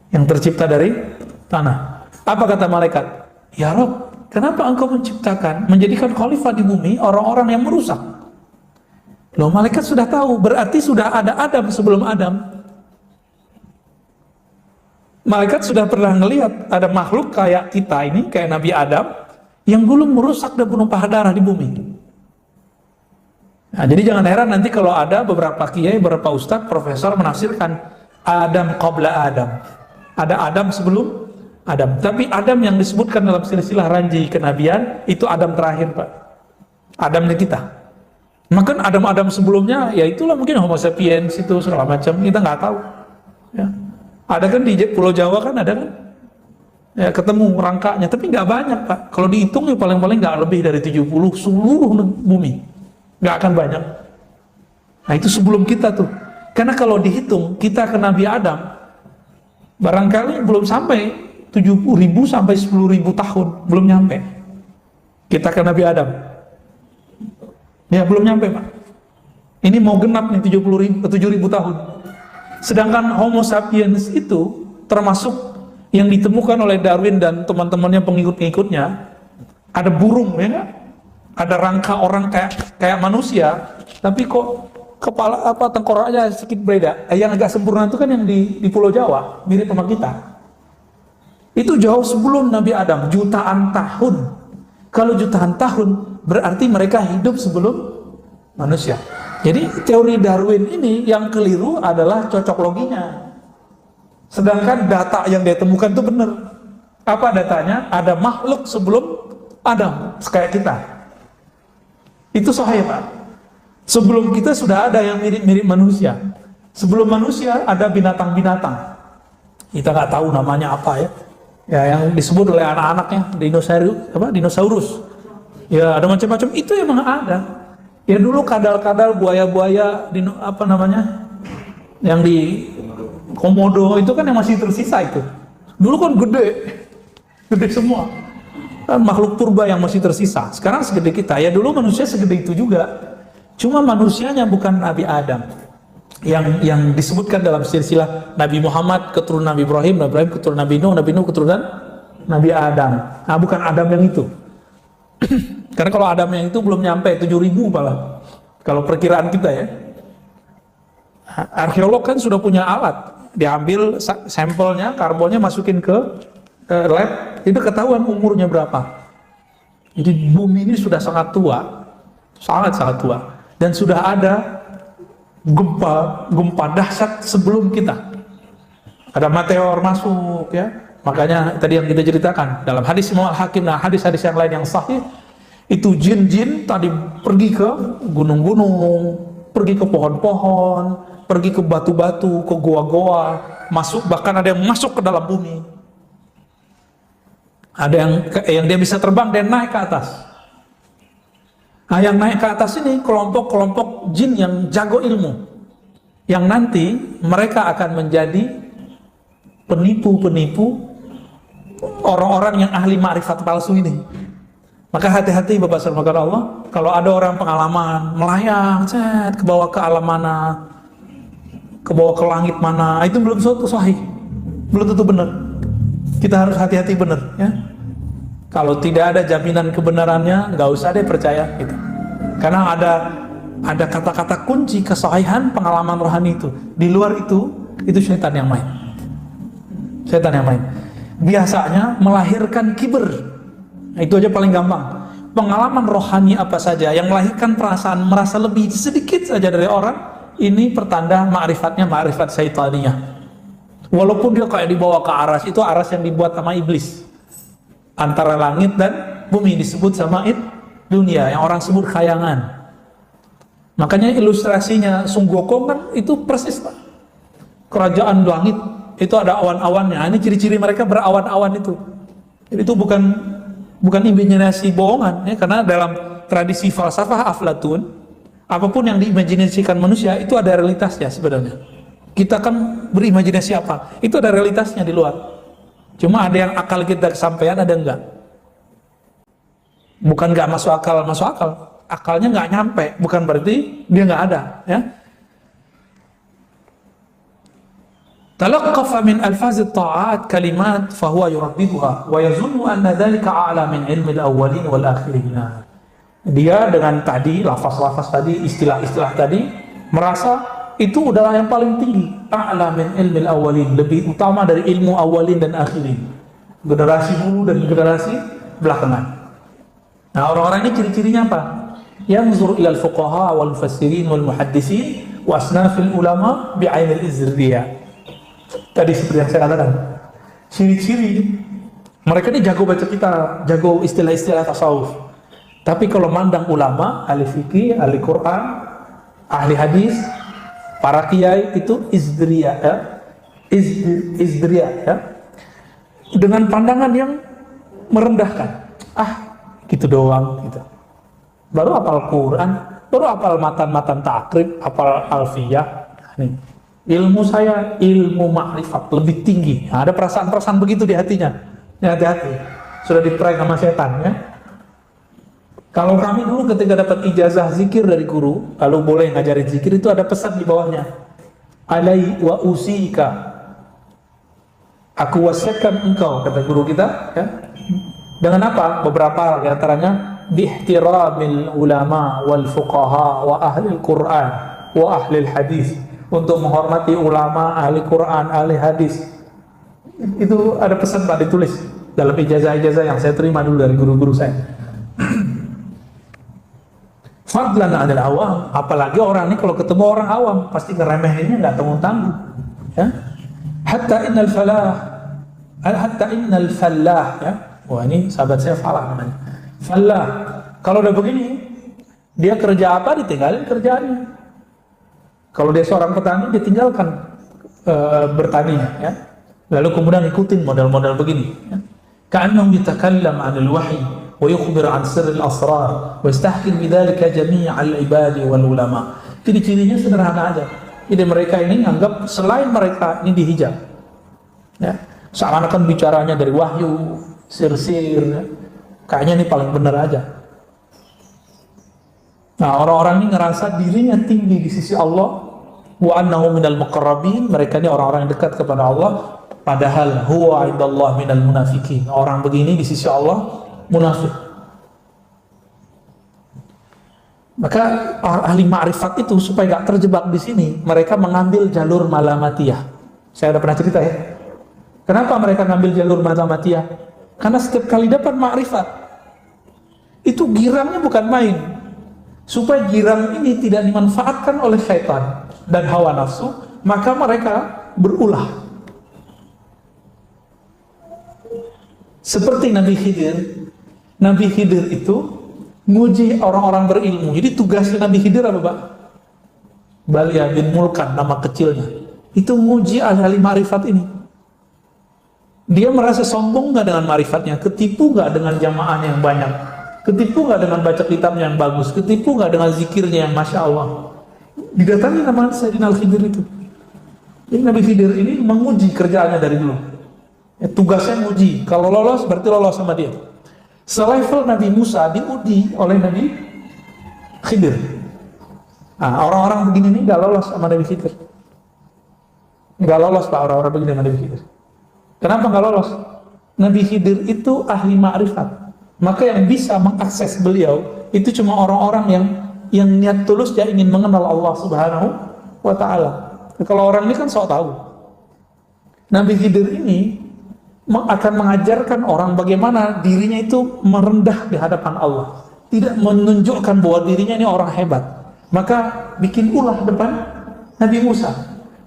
yang tercipta dari tanah. Apa kata malaikat? Ya Rabb, kenapa engkau menjadikan khalifah di bumi orang-orang yang merusak? Loh, malaikat sudah tahu, berarti sudah ada Adam sebelum Adam. Malaikat sudah pernah ngelihat ada makhluk kayak kita ini, kayak Nabi Adam, yang dulu merusak dan menumpah darah di bumi. Nah, jadi jangan heran nanti kalau ada beberapa kiai, beberapa ustadz, profesor menafsirkan Adam qabla Adam. Ada Adam sebelum Adam. Tapi Adam yang disebutkan dalam silsilah ranji kenabian itu Adam terakhir, Pak. Adamnya kita. Maka Adam-Adam sebelumnya ya itulah mungkin Homo sapiens itu segala macam, kita nggak tahu. Ya. Ada kan di Pulau Jawa kan ada kan? Ya, ketemu rangkanya, tapi nggak banyak, Pak. Kalau dihitung ya paling-paling nggak lebih dari 70 seluruh bumi. Nggak akan banyak. Nah, itu sebelum kita tuh. Karena kalau dihitung, kita ke Nabi Adam, barangkali belum sampai 70.000 sampai 10.000 tahun, belum nyampe. Kita ke Nabi Adam. Ya, belum nyampe, Pak. Ini mau genap nih 7.000 tahun. Sedangkan Homo sapiens itu termasuk yang ditemukan oleh Darwin dan teman-temannya pengikut-pengikutnya, ada burung, ya nggak? Ada rangka orang kayak manusia, tapi kok kepala tengkoraknya sedikit beda. Yang agak sempurna itu kan yang di Pulau Jawa, mirip sama kita. Itu jauh sebelum Nabi Adam, jutaan tahun. Kalau jutaan tahun berarti mereka hidup sebelum manusia. Jadi teori Darwin ini yang keliru adalah cocok loginya. Sedangkan data yang dia temukan itu benar. Apa datanya? Ada makhluk sebelum Adam, kayak kita. Itu sahih, Pak. Sebelum kita sudah ada yang mirip-mirip manusia. Sebelum manusia ada binatang-binatang. Kita nggak tahu namanya apa ya. Ya, yang disebut oleh anak-anaknya dinosaurus. Ya, ada macam-macam. Itu emang ada. Ya dulu kadal-kadal, buaya-buaya, yang di Komodo itu kan yang masih tersisa itu. Dulu kan gede semua. makhluk purba yang masih tersisa. Sekarang segede kita. Ya dulu manusia segede itu juga. Cuma manusianya bukan Nabi Adam. Yang disebutkan dalam silsilah Nabi Muhammad keturunan Nabi Ibrahim keturunan Nabi Nuh keturunan Nabi Adam. Nah, bukan Adam yang itu. Karena kalau Adam yang itu belum nyampe 7.000 malah. Kalau perkiraan kita ya. Arkeolog kan sudah punya alat. Diambil sampelnya, karbonnya masukin ke lab, itu ketahuan umurnya berapa. Jadi bumi ini sudah sangat tua. Sangat tua. Dan sudah ada gempa dahsyat sebelum kita. Ada meteor masuk ya. Makanya tadi yang kita ceritakan dalam hadis Imam Al-Hakim, nah hadis-hadis yang lain yang sahih, itu jin-jin tadi pergi ke gunung-gunung, pergi ke pohon-pohon, pergi ke batu-batu, ke goa-goa, masuk, bahkan ada yang masuk ke dalam bumi. Ada yang dia bisa terbang dan naik ke atas. Nah, yang naik ke atas ini kelompok-kelompok jin yang jago ilmu, yang nanti mereka akan menjadi penipu-penipu orang-orang yang ahli ma'rifat palsu ini. Maka hati-hati Bapak Saudara Allah, kalau ada orang pengalaman melayang ke bawah ke alam mana, ke bawah ke langit mana, itu belum suatu sahih, belum tentu benar. Kita harus hati-hati benar ya. Kalau tidak ada jaminan kebenarannya, nggak usah deh percaya gitu. Karena ada kata-kata kunci kesahihan pengalaman rohani itu. Di luar itu syaitan yang main. Syaitan yang main. Biasanya melahirkan kiber. Nah, itu aja paling gampang. Pengalaman rohani apa saja yang melahirkan perasaan merasa lebih sedikit saja dari orang, ini pertanda ma'rifatnya ma'rifat syaitaniyah. Walaupun dia kayak dibawa ke aras, itu aras yang dibuat sama iblis. Antara langit dan bumi disebut sama dunia, yang orang sebut khayangan. Makanya ilustrasinya Sung Gokong kan itu persis Pak. Kerajaan langit itu ada awan-awannya. Ini ciri-ciri mereka berawan-awan itu. Jadi itu bukan imajinasi bohongan ya, karena dalam tradisi falsafah Aflatun, apapun yang diimajinasikan manusia itu ada realitasnya sebenarnya. Kita kan berimajinasi apa? Itu ada realitasnya di luar. Cuma ada yang akal kita kesampaian, ada enggak. Bukan enggak masuk akal. Akalnya enggak nyampe, bukan berarti dia enggak ada ya. Talaqqafa min alfaz at-ta'at kalimat fahuwa yuraddiduha wa yazunnu anna dhalika a'la min ilmi al-awwalin wal akhirin. Dia dengan tadi lafaz-lafaz tadi, istilah-istilah tadi, merasa itu adalah yang paling tinggi, a'la min ilmi al-awwalin, lebih utama dari ilmu awalin dan akhirin, generasi dulu dan generasi belakangan. Nah, orang-orang ini ciri-cirinya apa? Yanzur ila al-fuqaha wal mufassirin wal muhaddisin wa asnafil ulama bi'ainil izriyah. Tadi seperti yang saya katakan, ciri-ciri mereka ini jago baca kitab, jago istilah-istilah tasawuf. Tapi kalau mandang ulama, ahli fikih, ahli Quran, ahli hadis, para kiai itu izdriyah ya. Izdriyah ya. Dengan pandangan yang merendahkan. Gitu doang gitu. Baru hafal Quran, baru hafal matan-matan takrib, hafal alfiyah. Nih. Ilmu saya, ilmu makrifat lebih tinggi. Nah, ada perasaan-perasaan begitu di hatinya. Ya, hati-hati. Sudah diprank sama setan ya. Kalau kami dulu ketika dapat ijazah zikir dari guru, lalu boleh ngajarin zikir, itu ada pesan di bawahnya. Alai wa usika. Aku wasiatkan engkau, kata guru kita ya. Dengan apa? Beberapa di antaranya bihtiramil ulama wal fuqaha wa ahli Quran wa ahli hadis. Untuk menghormati ulama, ahli Quran, ahli hadis. Itu ada pesan Pak ditulis dalam ijazah-ijazah yang saya terima dulu dari guru-guru saya. Fadlan 'anil awam, apalagi orang ini kalau ketemu orang awam pasti ngeremehinnya enggak tanggung-tanggung. Ya. Hatta innal fallah ya. Wah, ini sahabat saya Falah namanya. Fallah. Kalau udah begini, dia kerja apa ditinggalin kerjaannya. Kalau dia seorang petani, dia tinggalkan bertani ya. Lalu kemudian ikutin model-model begini ya. Ka'annahu yatakallam 'anil wahyi wa yukhbir 'an sirril asrar wa yastahkil bidzalika jami'al ibadi wal ulama. Ciri-cirinya sederhana aja. Jadi mereka ini anggap selain mereka ini dihijab. Ya. Seakan-akan bicaranya dari wahyu, sir-sir ya. Kayaknya ini paling benar aja. Nah, orang-orang ini ngerasa dirinya tinggi di sisi Allah. Wa annahu minal muqarrabin, mereka ini orang-orang yang dekat kepada Allah, padahal huwa indallah minal munafikin. Orang begini di sisi Allah munafik. Maka ahli ma'rifat itu supaya gak terjebak di sini, mereka mengambil jalur malamatiyah. Saya udah pernah cerita ya. Kenapa mereka ngambil jalur malamatiyah? Karena setiap kali dapat ma'rifat itu girangnya bukan main. Supaya girang ini tidak dimanfaatkan oleh syaitan dan hawa nafsu, maka mereka berulah. Seperti Nabi Khidir. Nabi Khidir itu nguji orang-orang berilmu. Jadi tugasnya Nabi Khidir apa, Pak? Balia bin Mulkan, nama kecilnya. Itu nguji ahli ma'rifat ini. Dia merasa sombong nggak dengan ma'rifatnya, ketipu nggak dengan jamaahnya yang banyak, ketipu nggak dengan baca kitabnya yang bagus, ketipu nggak dengan zikirnya yang Masya Allah. Didatangi nama Sayyidina Al-Khidir itu. Jadi Nabi Khidir ini menguji kerjaannya dari dulu. Tugasnya menguji. Kalau lolos berarti lolos sama dia. Selevel Nabi Musa diuji oleh Nabi Khidir. Nah, orang-orang begini nih gak lolos sama Nabi Khidir. Gak lolos Pak, orang-orang begini sama Nabi Khidir. Kenapa gak lolos? Nabi Khidir itu ahli ma'rifat. Maka yang bisa mengakses beliau itu cuma orang-orang yang niat tulus dia ingin mengenal Allah Subhanahu wa ta'ala. Kalau orang ini kan sok tahu. Nabi Khidir ini akan mengajarkan orang bagaimana dirinya itu merendah di hadapan Allah, tidak menunjukkan bahwa dirinya ini orang hebat. Maka bikin ulah depan Nabi Musa.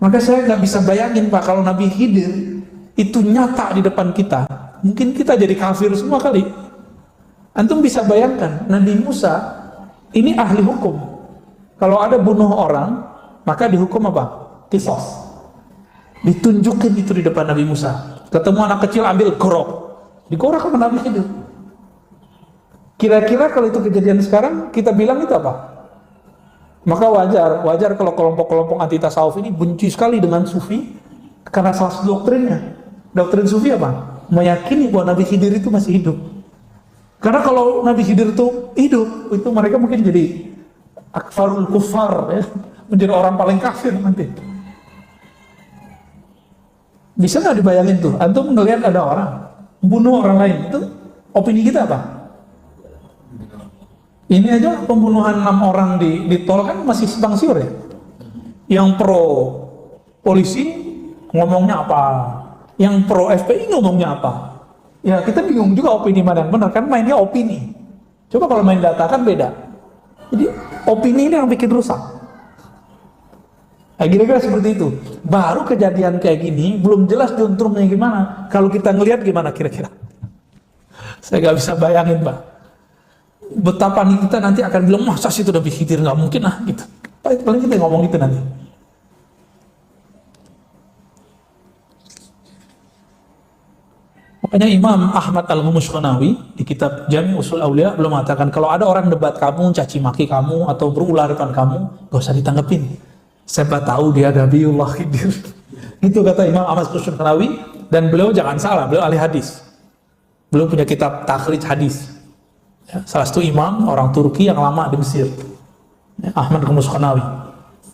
Maka saya nggak bisa bayangin Pak, kalau Nabi Khidir itu nyata di depan kita, mungkin kita jadi kafir semua kali. Antum bisa bayangkan Nabi Musa ini ahli hukum. Kalau ada bunuh orang, maka dihukum apa? Qisas. Ditunjukin itu di depan Nabi Musa. Ketemu anak kecil ambil gorok, digorok sama Nabi Khidir. Kira-kira kalau itu kejadian sekarang, kita bilang itu apa? Maka wajar kalau kelompok-kelompok anti tasawuf ini benci sekali dengan sufi karena salah satu doktrinnya. Doktrin sufi apa? Meyakini bahwa Nabi Khidir itu masih hidup. Karena kalau Nabi Khidir itu hidup, itu mereka mungkin jadi akfarul kufar, ya, menjadi orang paling kafir nanti. Bisa nggak dibayangin tuh? Antum ngelihat ada orang bunuh orang lain, itu opini kita apa? Ini aja pembunuhan 6 orang di tol kan masih simpang siur ya. Yang pro polisi ngomongnya apa? Yang pro FPI ngomongnya apa? Ya kita bingung juga opini mana yang benar, kan mainnya opini. Coba kalau main data kan beda. Jadi opini ini yang bikin rusak. Nah, kira-kira seperti itu. Baru kejadian kayak gini, belum jelas juntrungnya gimana. Kalau kita ngelihat gimana kira-kira? Saya nggak bisa bayangin, Pak. Betapa nih kita nanti akan bilang, masa sih itu Nabi Khidir, nggak mungkin lah gitu. Paling kita ngomong gitu nanti. Makanya Imam Ahmad Al-Mushkanawi di kitab Jami' Usul Aulia belum mengatakan kalau ada orang debat kamu, caci maki kamu atau berulah depan kamu, gak usah ditanggepin. Siapa tahu dia Nabiullah Khidir. Itu kata Imam Ahmad Al-Mushkanawi, dan beliau jangan salah, beliau ahli hadis. Beliau punya kitab takhrij hadis. Ya, salah satu imam orang Turki yang lama di Mesir. Ya, Ahmad Al-Mushkanawi.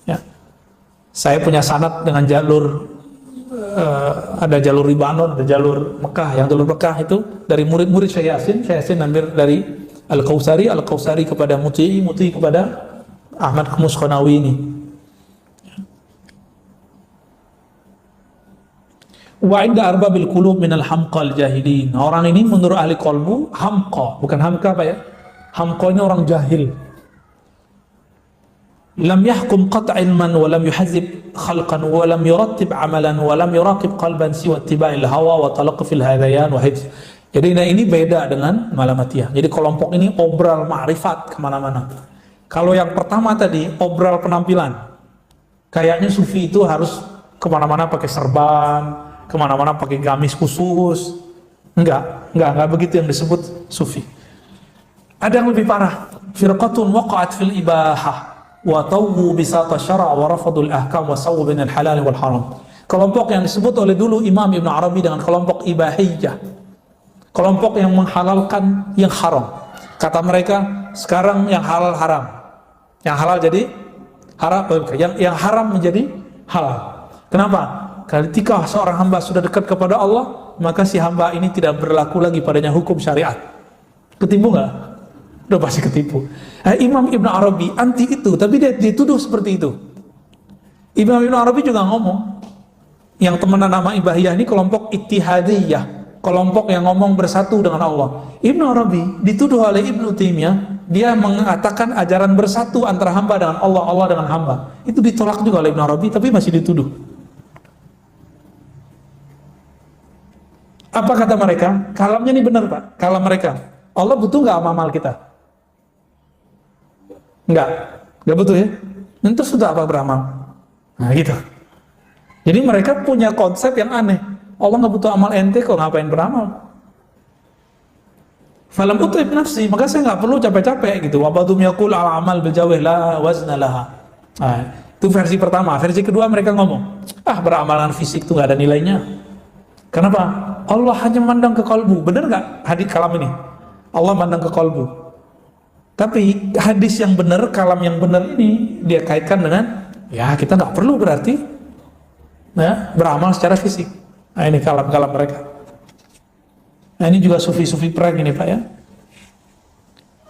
Ya. Saya punya sanad dengan jalur ada jalur Libanon, ada jalur Mekah. Yang jalur Mekah itu dari murid-murid Syekh Yasin ambil dari Al-Kausari kepada Muti kepada Ahmad Al-Mushkanawi ini. Wa inda arbabil qulub minal hamqal jahilin. Orang ini menurut ahli qalbu hamqa, bukan hamka apa ya? Hamqa ini orang jahil. Lam yahkum qat' ilman wa lam yuhazib khalqan wa lam yurattib amalan wa lam yuraqib qalban siwa ittiba'il hawa wa talaqqufil hadayan wa hifz. Jadi ini beda dengan malamatiyah. Jadi kelompok ini obral ma'rifat kemana-mana. Kalau yang pertama tadi obral penampilan. Kayaknya sufi itu harus kemana-mana pakai serban, kemana-mana pakai gamis khusus. Enggak begitu yang disebut sufi. Ada yang lebih parah. Firqatun waqa'at fil ibahah wa tawwu bisata syara' wa rafadul ahkam wa sawwu bainal halal wal haram. Kelompok yang disebut oleh dulu Imam Ibn Arabi dengan kelompok ibahiyah. kelompok yang menghalalkan yang haram. Kata mereka, sekarang yang halal haram, yang halal jadi haram, yang haram menjadi halal. Kenapa? Ketika seorang hamba sudah dekat kepada Allah, maka si hamba ini tidak berlaku lagi padanya hukum syariat. Ketipu nggak? Udah pasti ketipu. Imam Ibn Arabi anti itu, tapi dia dituduh seperti itu. Imam Ibn Arabi juga ngomong, yang temenan nama Ibahiyah ini kelompok Ittihadiyah, kelompok yang ngomong bersatu dengan Allah. Ibn Arabi dituduh oleh Ibn Taimiyah, dia mengatakan ajaran bersatu antara hamba dengan Allah, Allah dengan hamba. Itu ditolak juga oleh Ibn Arabi, tapi masih dituduh. Apa kata mereka? Kalamnya ini benar, Pak. Kalam mereka, Allah butuh nggak amal kita? Nggak butuh ya. Itu sudah apa beramal? Nah gitu. Jadi mereka punya konsep yang aneh. Allah nggak butuh amal ente, kok ngapain beramal? Falam utib nafsi, maka saya nggak perlu capek-capek gitu. Wabadum yakul al amal biljawih la wazna laha. Nah, itu versi pertama. Versi kedua mereka ngomong, beramalan fisik itu nggak ada nilainya. Kenapa? Allah hanya memandang ke kalbu. Benar nggak hadis kalam ini? Allah memandang ke kalbu. Tapi hadis yang benar, kalam yang benar ini dia kaitkan dengan, ya kita nggak perlu berarti ya, beramal secara fisik. Nah ini kalam-kalam mereka. Nah ini juga sufi-sufi prank ini Pak ya.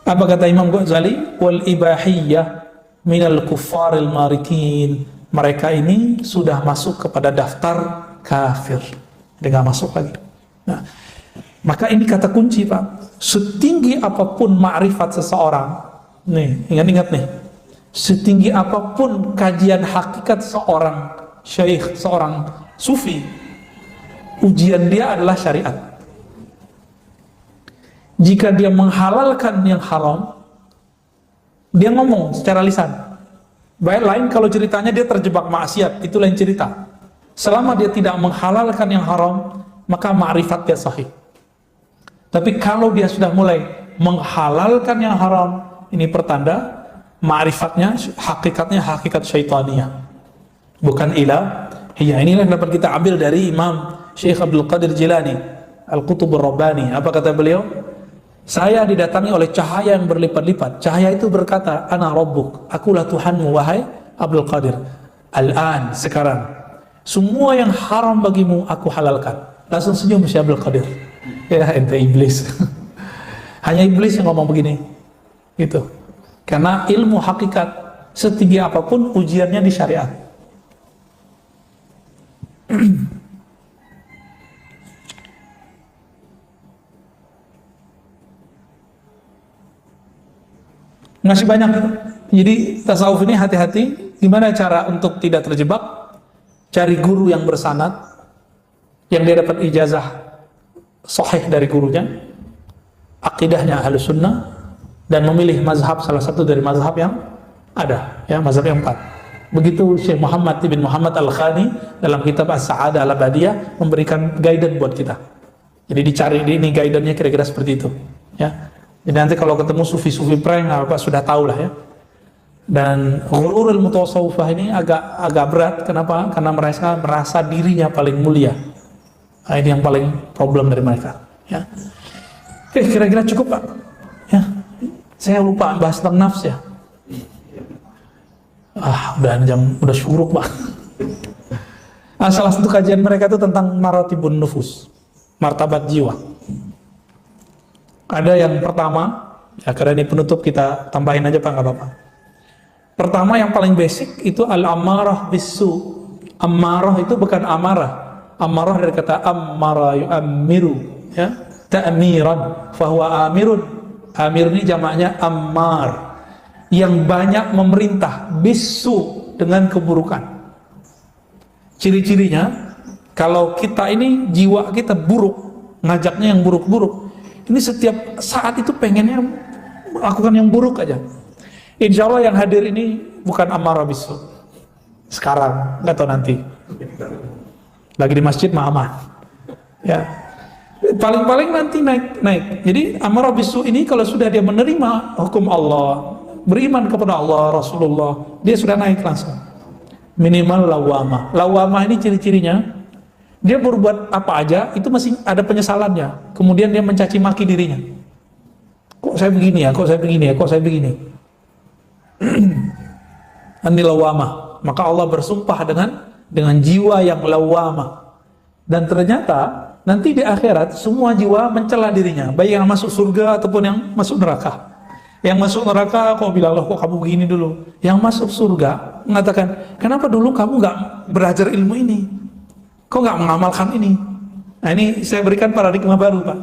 Apa kata Imam Ghazali? Wal ibahiyah minal kuffaril marikin. Mereka ini sudah masuk kepada daftar kafir. Dia nggak masuk lagi. Nah, maka ini kata kunci Pak. Setinggi apapun ma'rifat seseorang, nih ingat-ingat nih, setinggi apapun kajian hakikat seorang syekh, seorang sufi, ujian dia adalah syariat. Jika dia menghalalkan yang haram, dia ngomong secara lisan. Baik lain kalau ceritanya dia terjebak maksiat, itu lain cerita. Selama dia tidak menghalalkan yang haram, maka ma'rifat dia sahih. Tapi kalau dia sudah mulai menghalalkan yang haram, ini pertanda ma'rifatnya, hakikatnya hakikat syaitaniyah, bukan ilah. Ya, inilah yang dapat kita ambil dari Imam Syekh Abdul Qadir Jilani Al-Qutub Ar-Rabbani. Apa kata beliau? Saya didatangi oleh cahaya yang berlipat-lipat. Cahaya itu berkata, Ana Rabbuk, akulah Tuhanmu wahai Abdul Qadir. Al-an, sekarang semua yang haram bagimu aku halalkan. Langsung senyum Syekh Abdul Qadir. Ya ente iblis. Hanya iblis yang ngomong begini. Gitu. Karena ilmu hakikat setinggi apapun ujiannya di syariat. Masih banyak. Jadi tasawuf ini hati-hati. Gimana cara untuk tidak terjebak? Cari guru yang bersanad, yang dia dapat ijazah sahih dari gurunya, akidahnya Ahlus Sunnah, dan memilih mazhab salah satu dari mazhab yang ada, ya mazhab yang 4. Begitu Syekh Muhammad bin Muhammad Al-Khani dalam kitab As-Sa'adah Al-Abadiyah memberikan guidance buat kita. Jadi dicari ini guidance-nya kira-kira seperti itu, ya. Jadi nanti kalau ketemu sufi-sufi prank apa sudah tahu lah ya. Dan ghururul mutasawwifah ini agak berat. Kenapa? Karena mereka merasa dirinya paling mulia. Nah, ini yang paling problem dari mereka. Ya. Oke, kira-kira cukup Pak. Ya, saya lupa bahas tentang nafs ya. Udah syuruk Pak. Salah satu kajian mereka itu tentang maratibun nufus, martabat jiwa. Ada yang pertama, ya karena ini penutup kita tambahin aja Pak, nggak apa-apa. Pertama yang paling basic itu al-ammarah bisu. Ammarah itu bukan amarah. Ammarah dari kata ammara yu'ammiru, ya. Ta'miran, fahuwa amirun. Amir ini jamaknya ammar. Yang banyak memerintah, bisu, dengan keburukan. Ciri-cirinya, kalau kita ini jiwa kita buruk, ngajaknya yang buruk-buruk. Ini setiap saat itu pengennya melakukan yang buruk aja. Insya Allah yang hadir ini bukan amarah bisu. Sekarang, nggak tahu nanti. Lagi di masjid mah aman. Ya, paling-paling nanti naik. Jadi amarah bisu ini kalau sudah dia menerima hukum Allah, beriman kepada Allah, Rasulullah, dia sudah naik langsung. Minimal lawamah. Lawamah ini ciri-cirinya Dia berbuat apa aja, itu masih ada penyesalannya. Kemudian dia mencaci maki dirinya. Kok saya begini ya, kok saya begini ya, kok saya begini. Ani lawamah. Maka Allah bersumpah dengan jiwa yang lawamah. Dan ternyata nanti di akhirat semua jiwa mencela dirinya, baik yang masuk surga ataupun yang masuk neraka. Yang masuk neraka, kok bilang, loh kok kamu begini dulu. Yang masuk surga mengatakan, kenapa dulu kamu gak belajar ilmu ini? Kok gak mengamalkan ini? Nah ini saya berikan paradigma baru, Pak.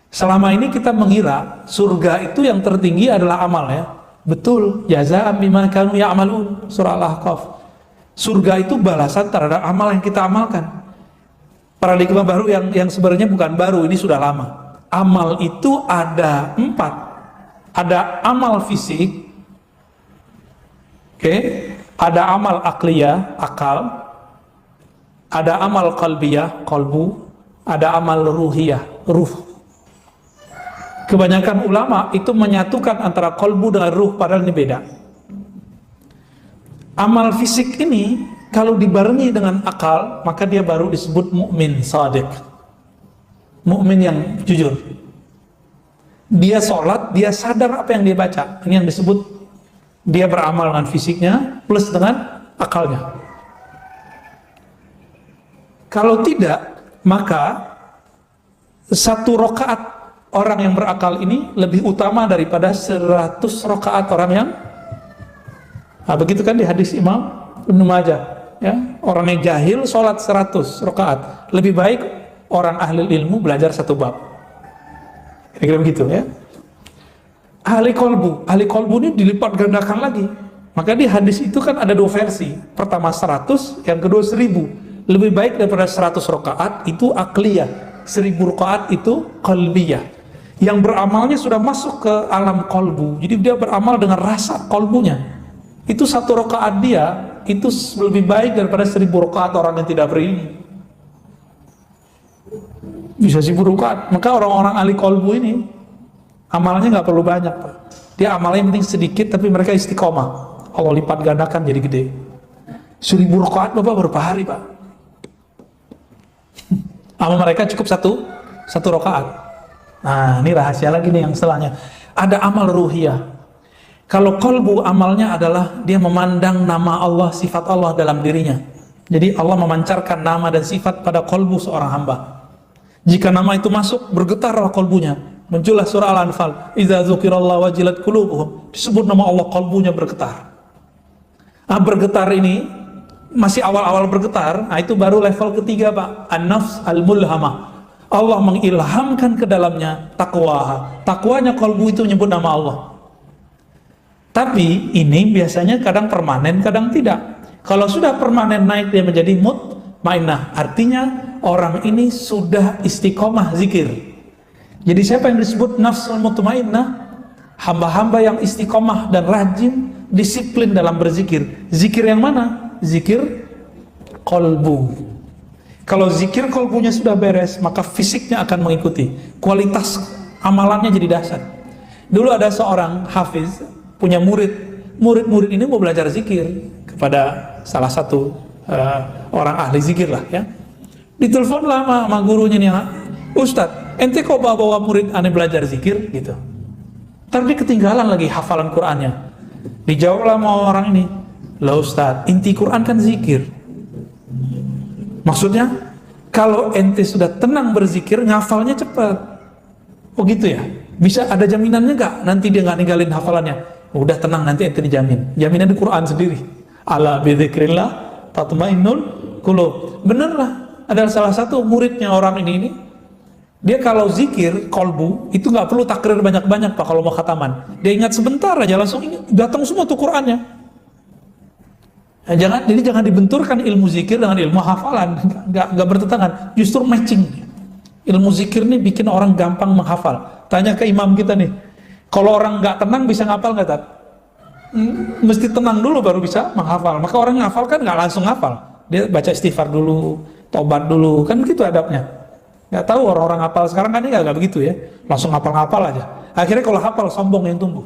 Selama ini kita mengira surga itu yang tertinggi adalah amal, ya. Betul, jazaa'an bima kanu ya'malun, surah Al-Ahqaf. Surga itu balasan terhadap amal yang kita amalkan. Paradigma baru yang sebenarnya bukan baru, ini sudah lama. Amal itu ada 4. Ada amal fisik, ada amal akliyah, akal, ada amal qalbiyah, qalbu, ada amal ruhiyah, ruh. Kebanyakan ulama itu menyatukan antara qalbu dengan ruh, padahal ini beda. Amal fisik ini kalau dibarengi dengan akal, maka dia baru disebut mukmin shadiq, mukmin yang jujur. Dia sholat, dia sadar apa yang dia baca. Ini yang disebut dia beramal dengan fisiknya plus dengan akalnya. Kalau tidak, maka 1 rakaat orang yang berakal ini lebih utama daripada 100 rakaat orang yang begitu kan di hadis Imam Ibnu Majah, ya. Orang yang jahil sholat 100 rakaat, lebih baik orang ahli ilmu belajar 1 bab. Kira-kira begitu, ya. Ahli kolbu ini dilipat gandakan lagi. Maka di hadis itu kan ada 2 versi. Pertama 100, yang kedua 1000. Lebih baik daripada 100 rakaat itu akliyah, 1000 rakaat itu qalbiyah. Yang beramalnya sudah masuk ke alam kolbu. Jadi dia beramal dengan rasa kolbunya. Itu 1 rakaat dia itu lebih baik daripada 1000 rakaat orang yang tidak berilmu. Bisa 1000 rakaat. Maka orang-orang ahli kolbu ini amalnya nggak perlu banyak, Pak. Dia amalnya penting sedikit, tapi mereka istiqomah. Allah lipat gandakan jadi gede. 1000 rakaat Bapak berapa hari, Pak? Amal mereka cukup satu rakaat. Nah, ini rahasia lagi nih yang setelahnya. Ada amal ruhiyah. Kalau kolbu amalnya adalah dia memandang nama Allah, sifat Allah dalam dirinya. Jadi Allah memancarkan nama dan sifat pada kolbu seorang hamba. Jika nama itu masuk, bergetarlah kolbunya. Muncullah surah Al-Anfal, "Idza dzukirallahu wajilat qulubuhum." Disebut nama Allah, kolbunya bergetar. Bergetar ini masih awal-awal bergetar. Nah, itu baru level ketiga, Pak. An-nafs al-mulhamah. Allah mengilhamkan ke dalamnya takwa. Takwanya kolbu itu menyebut nama Allah. Tapi ini biasanya kadang permanen, kadang tidak. Kalau sudah permanen naik dia menjadi mutmainnah, artinya orang ini sudah istiqomah zikir. Jadi siapa yang disebut nafsul mutmainnah? Hamba-hamba yang istiqomah dan rajin, disiplin dalam berzikir. Zikir yang mana? Zikir kolbu. Kalau zikir kolbunya sudah beres, maka fisiknya akan mengikuti. Kualitas amalannya jadi dahsyat. Dulu ada seorang hafiz punya murid ini mau belajar zikir kepada salah satu orang ahli zikir lah, ya. Ditelepon lama sama gurunya nih, "Ustadz, ente kok bawa murid aneh belajar zikir?" gitu. Tapi ketinggalan lagi hafalan Qur'annya. Dijawablah sama orang ini, "Lah Ustadz, inti Qur'an kan zikir." Maksudnya, kalau ente sudah tenang berzikir, ngafalnya cepat. Oh gitu ya? Bisa ada jaminannya nggak? Nanti dia nggak ninggalin hafalannya. Udah tenang, nanti ente dijamin. Jaminan di Quran sendiri. Ala bidzikrillah tatmainnul qulub. Bener lah. Ada salah satu muridnya orang ini. Dia kalau zikir kolbu itu nggak perlu takrir banyak-banyak, Pak. Kalau mau khataman, dia ingat sebentar aja langsung datang semua tuh Qurannya. Nah, jangan dibenturkan ilmu zikir dengan ilmu hafalan. Nggak bertentangan. Justru matching. Ilmu zikir nih bikin orang gampang menghafal. Tanya ke imam kita nih, kalau orang nggak tenang bisa ngapal nggak, Tat? Mesti tenang dulu baru bisa menghafal. Maka orang ngafal kan nggak langsung ngafal. Dia baca istighfar dulu, tobat dulu, kan begitu adabnya. Nggak tahu orang-orang hafal sekarang kan nggak begitu ya, langsung ngapal-ngapal aja. Akhirnya kalau hafal sombong yang tumbuh.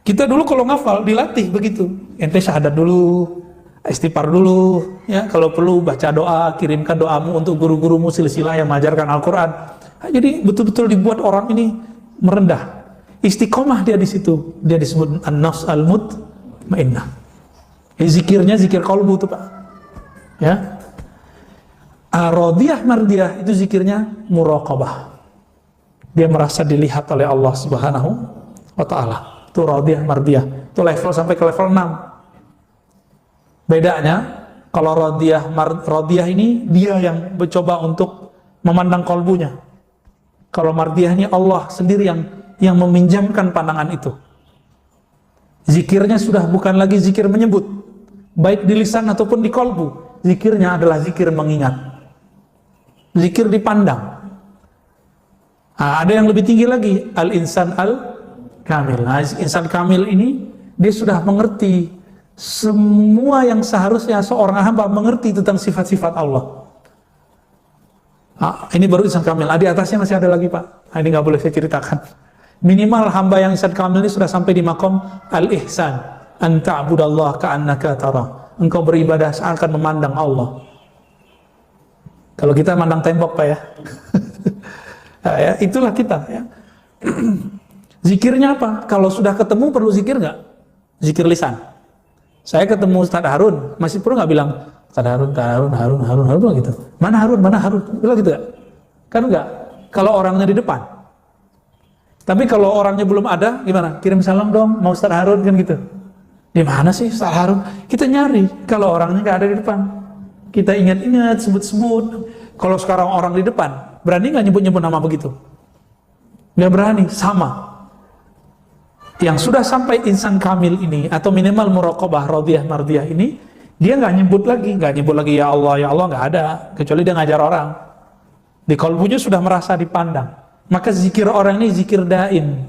Kita dulu kalau ngafal dilatih begitu. Ente syahadat dulu, istighfar dulu, ya kalau perlu baca doa, kirimkan doamu untuk guru-gurumu silsilah yang mengajarkan Al-Quran. Jadi betul-betul dibuat orang ini merendah. Istiqomah dia di situ, dia disebut an-nafs al-mutmainnah. Zikirnya zikir qalbu tuh Pak. Ya. Radiyah mardiyah itu zikirnya muraqabah. Dia merasa dilihat oleh Allah Subhanahu wa taala. Itu radiyah mardiyah. Itu level sampai ke level 6. Bedanya kalau radiyah ini dia yang mencoba untuk memandang kalbunya. Kalau mardiyah ini Allah sendiri yang meminjamkan pandangan itu. Zikirnya sudah bukan lagi zikir menyebut, baik di lisan ataupun di kalbu. Zikirnya adalah zikir mengingat, zikir dipandang. Ada yang lebih tinggi lagi, al-insan al-kamil. Insan kamil ini dia sudah mengerti semua yang seharusnya seorang hamba mengerti tentang sifat-sifat Allah. Ini baru insan kamil. Di atasnya masih ada lagi Pak. Ini nggak boleh saya ceritakan. Minimal hamba yang insan kamil ini sudah sampai di makom al-ihsan. An ta'budallah ka'annaka tara. Engkau beribadah seakan memandang Allah. Kalau kita memandang tembok Pak ya. Ya, itulah kita ya. Zikirnya apa? Kalau sudah ketemu perlu zikir nggak? Zikir lisan. Saya ketemu Ustaz Harun, masih perlu nggak bilang Ustaz Harun gitu. Mana Harun? Bilang gitu nggak? Kan nggak. Kalau orangnya di depan. Tapi kalau orangnya belum ada, gimana? Kirim salam dong, mau Ustaz Harun kan gitu. Di mana sih Ustaz Harun? Kita nyari. Kalau orangnya nggak ada di depan, kita ingat-ingat, sebut-sebut. Kalau sekarang orang di depan, berani nggak nyebut-nyebut nama begitu? Nggak berani. Sama. Yang sudah sampai insan kamil ini atau minimal muraqabah radiyah mardiyah ini, dia nggak nyebut lagi ya Allah nggak ada, kecuali dia ngajar orang. Di kalbunya sudah merasa dipandang. Maka zikir orang ini zikir daim,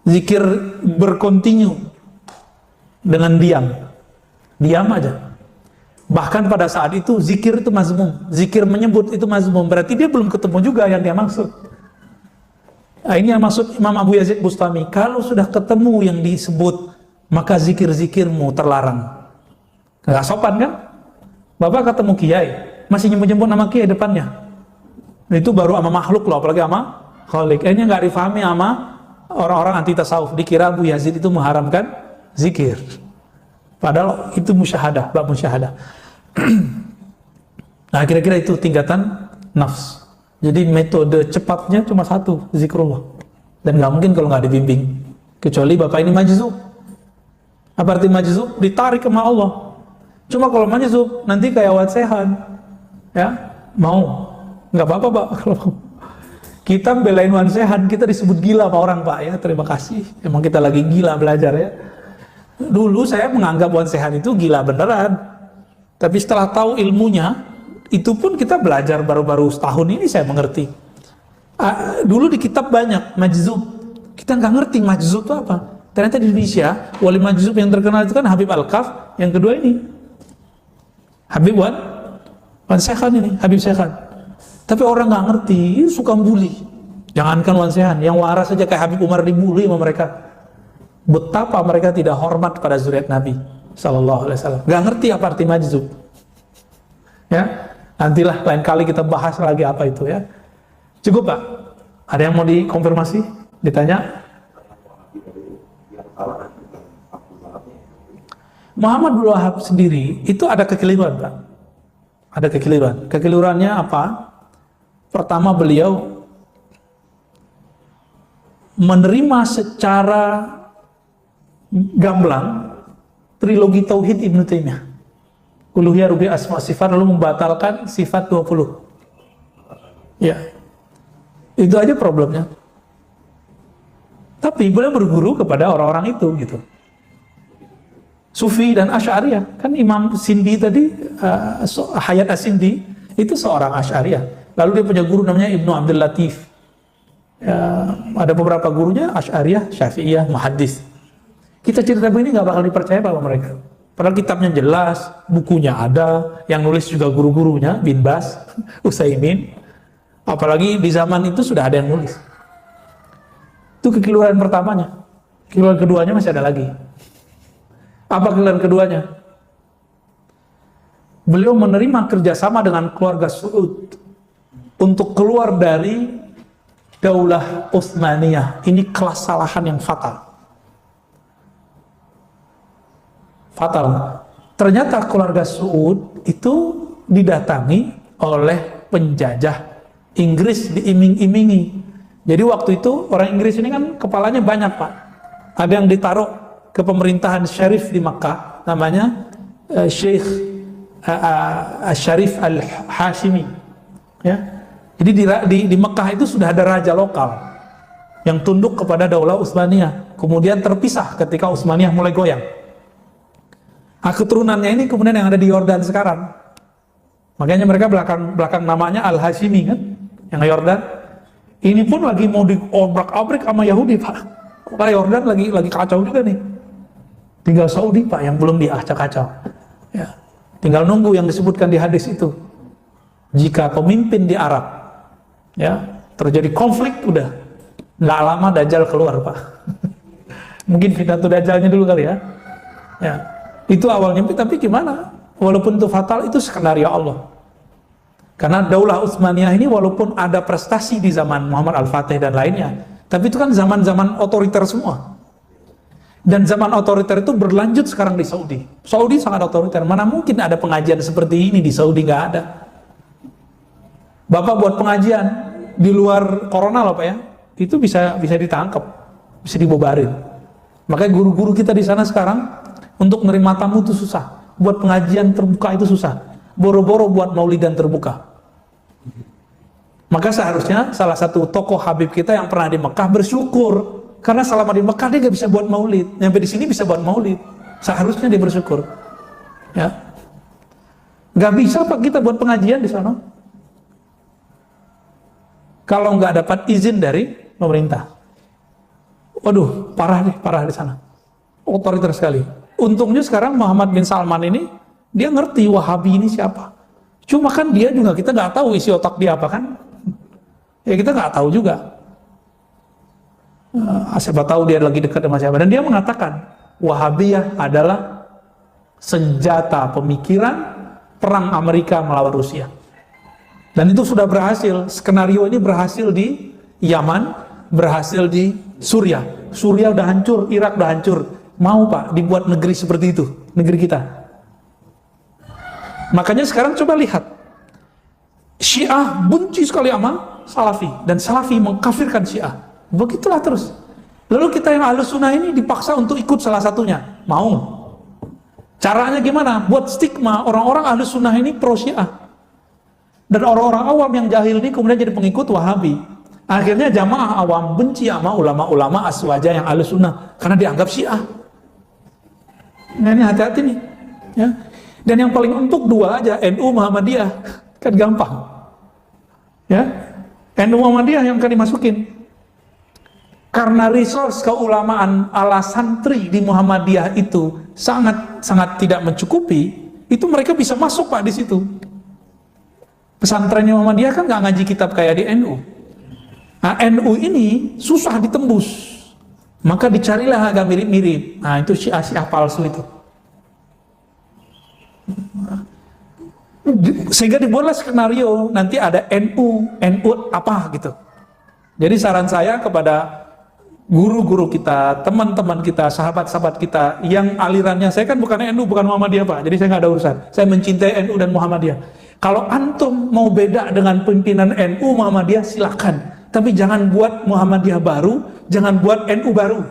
zikir berkontinu dengan diam aja. Bahkan pada saat itu zikir itu mazmum, zikir menyebut itu mazmum, berarti dia belum ketemu juga yang dia maksud. Ini yang maksud Imam Abu Yazid Bustami. Kalau sudah ketemu yang disebut, maka zikir-zikirmu terlarang. Nggak sopan kan? Bapak ketemu kiai, masih nyebut-nyebut nama kiai depannya. Itu baru sama makhluk loh, apalagi sama khalik. Ini nggak difahami sama orang-orang anti tasawuf. Dikira Abu Yazid itu mengharamkan zikir. Padahal itu musyahadah, bab musyahadah. Nah, kira-kira itu tingkatan nafs. Jadi metode cepatnya cuma satu, zikrullah. Dan nggak mungkin kalau nggak dibimbing. Kecuali bapak ini majzub. Apa arti majzub? Ditarik sama Allah. Cuma kalau majzub, nanti kayak Watsehan. Ya, mau. Nggak apa-apa Pak. Kalau kita belain Watsehan, kita disebut gila sama orang Pak ya. Terima kasih. Emang kita lagi gila belajar ya. Dulu saya menganggap Watsehan itu gila beneran. Tapi setelah tahu ilmunya, itu pun kita belajar baru-baru setahun ini saya mengerti. Dulu di kitab banyak majzub, kita nggak ngerti majzub itu apa. Ternyata di Indonesia wali majzub yang terkenal itu kan Habib Al-Kaf, yang kedua ini Habib Wan Sekhan ini, Habib Sekhan. Tapi orang nggak ngerti, suka bully. Jangankan Wan Sekhan, yang waras saja kayak Habib Umar dibully sama mereka. Betapa mereka tidak hormat pada zuriat Nabi Sallallahu Alaihi Wasallam. Nggak ngerti apa arti majzub. Ya. Nantilah lain kali kita bahas lagi apa itu ya. Cukup Pak? Ada yang mau dikonfirmasi? Ditanya? Muhammad bin Wahab sendiri itu ada kekeliruan Pak. Ada kekeliruan. Kekeliruannya apa? Pertama beliau menerima secara gamblang trilogi Tauhid Ibnu Taimiyah. Uluhiyah, rububiyah, asma sifat, lalu membatalkan sifat 20. Ya. Itu aja problemnya. Tapi beliau berguru kepada orang-orang itu gitu. Sufi dan Asy'ariyah. Kan Imam Sindi tadi, Hayat As-Sindi itu seorang Asy'ariyah. Lalu dia punya guru namanya Ibnu Abdul Latif. Ya, ada beberapa gurunya Asy'ariyah, Syafi'iyah, Muhaddis. Kita cerita begini nggak bakal dipercaya sama mereka. Padahal kitabnya jelas, bukunya ada, yang nulis juga guru-gurunya, Bin Bas, Utsaimin. Apalagi di zaman itu sudah ada yang nulis. Itu kekeliruan pertamanya. Kekeliruan keduanya masih ada lagi. Apa gelar keduanya? Beliau menerima kerjasama dengan keluarga Saud untuk keluar dari Daulah Utsmaniyah. Ini kelas kesalahan yang fatal. Fatal. Ternyata keluarga Saud itu didatangi oleh penjajah Inggris, diiming-imingi. Jadi waktu itu orang Inggris ini kan kepalanya banyak, Pak. Ada yang ditaruh ke pemerintahan syarif di Makkah, namanya Syekh Syarif Al-Hashimi. Ya. Jadi di Mekah itu sudah ada raja lokal yang tunduk kepada Daulah Utsmaniyah. Kemudian terpisah ketika Utsmaniyah mulai goyang. Nah, keturunannya ini kemudian yang ada di Yordan sekarang. Makanya mereka belakang namanya Al-Hashimi kan, yang Yordan. Ini pun lagi mau diobrak-abrik sama Yahudi, Pak. Karena Yordan lagi kacau juga nih. Tinggal Saudi, Pak, yang belum diacak-acak. Ya. Tinggal nunggu yang disebutkan di hadis itu. Jika pemimpin di Arab ya terjadi konflik, udah nggak lama Dajjal keluar, Pak. Mungkin fitnatu Dajjalnya dulu kali ya. Ya, itu awalnya, tapi gimana? Walaupun itu fatal, itu skenario Allah. Karena Daulah Utsmaniyah ini walaupun ada prestasi di zaman Muhammad Al-Fatih dan lainnya, tapi itu kan zaman-zaman otoriter semua. Dan zaman otoriter itu berlanjut sekarang di Saudi. Saudi sangat otoriter. Mana mungkin ada pengajian seperti ini di Saudi? Nggak ada. Bapak buat pengajian di luar corona loh, Pak ya, itu bisa ditangkap, bisa dibubarin. Makanya guru-guru kita di sana sekarang untuk menerima tamu itu susah. Buat pengajian terbuka itu susah. Boro-boro buat maulidan terbuka. Maka seharusnya salah satu tokoh Habib kita yang pernah di Mekah bersyukur. Karena selama di Mekah dia gak bisa buat maulid, nyampe di sini bisa buat maulid. Seharusnya dia bersyukur. Ya, gak bisa Pak kita buat pengajian di sana kalau nggak dapat izin dari pemerintah. Waduh, parah di sana. Otoriter sekali. Untungnya sekarang Muhammad bin Salman ini dia ngerti Wahabi ini siapa. Cuma kan dia juga, kita nggak tahu isi otak dia apa kan? Ya kita nggak tahu juga. Siapa tahu dia lagi dekat sama siapa. Dan dia mengatakan Wahabiyah adalah senjata pemikiran perang Amerika melawan Rusia. Dan itu sudah berhasil. Skenario ini berhasil di Yaman, berhasil di Suriah. Suriah udah hancur, Irak udah hancur. Mau Pak dibuat negeri seperti itu, negeri kita. Makanya sekarang coba lihat, Syiah benci sekali sama Salafi, dan Salafi mengkafirkan Syiah. Begitulah terus. Lalu kita yang Ahlus Sunnah ini dipaksa untuk ikut salah satunya. Mau? Caranya gimana? Buat stigma orang-orang Ahlus Sunnah ini pro Syiah. Dan orang-orang awam yang jahil ini kemudian jadi pengikut Wahabi. Akhirnya jamaah awam benci sama ulama-ulama aswaja yang Ahlus Sunnah karena dianggap Syiah. Nah ini hati-hati nih. Ya. Dan yang paling empuk dua aja, NU Muhammadiyah, kan gampang. Ya, NU Muhammadiyah yang akan dimasukin. Karena resource keulamaan ala santri di Muhammadiyah itu sangat tidak mencukupi, itu mereka bisa masuk Pak di situ. Pesantrennya Muhammadiyah kan nggak ngaji kitab kayak di NU. Nah, NU ini susah ditembus, maka dicarilah agak mirip-mirip. Nah itu Syiah palsu itu. Sehingga dibuatlah skenario nanti ada NU apa gitu. Jadi saran saya kepada guru-guru kita, teman-teman kita, sahabat-sahabat kita yang alirannya, saya kan bukan NU, bukan Muhammadiyah Pak, jadi saya nggak ada urusan. Saya mencintai NU dan Muhammadiyah. Kalau antum mau beda dengan pimpinan NU Muhammadiyah silakan, tapi jangan buat Muhammadiyah baru, jangan buat NU baru.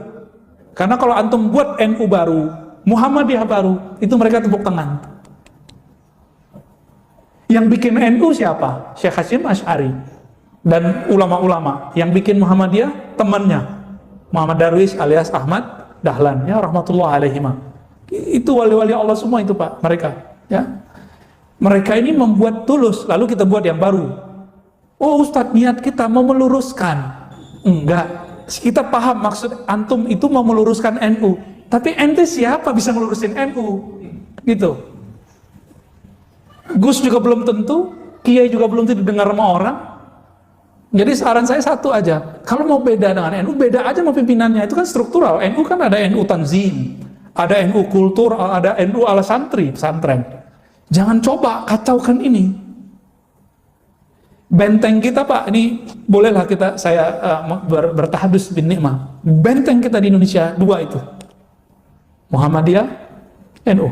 Karena kalau antum buat NU baru, Muhammadiyah baru, itu mereka tepuk tangan. Yang bikin NU siapa? Syekh Hasyim Asy'ari dan ulama-ulama. Yang bikin Muhammadiyah temannya Muhammad Darwis alias Ahmad Dahlan, ya rahmatullah alaihima. Itu wali-wali Allah semua itu Pak, mereka. Ya. Mereka ini membuat tulus, lalu kita buat yang baru. Oh Ustadz, niat kita mau meluruskan. Enggak, kita paham maksud antum itu mau meluruskan NU. Tapi ente siapa bisa melurusin NU? Gitu. Gus juga belum tentu, Kiai juga belum tentu didengar sama orang. Jadi saran saya satu aja, kalau mau beda dengan NU, beda aja sama pimpinannya. Itu kan struktural. NU kan ada NU Tanzim, ada NU kultur, ada NU ala santri, pesantren. Jangan coba kacaukan ini. Benteng kita Pak, ini bolehlah saya bertahadus bin nikmah. Benteng kita di Indonesia dua itu, Muhammadiyah, NU.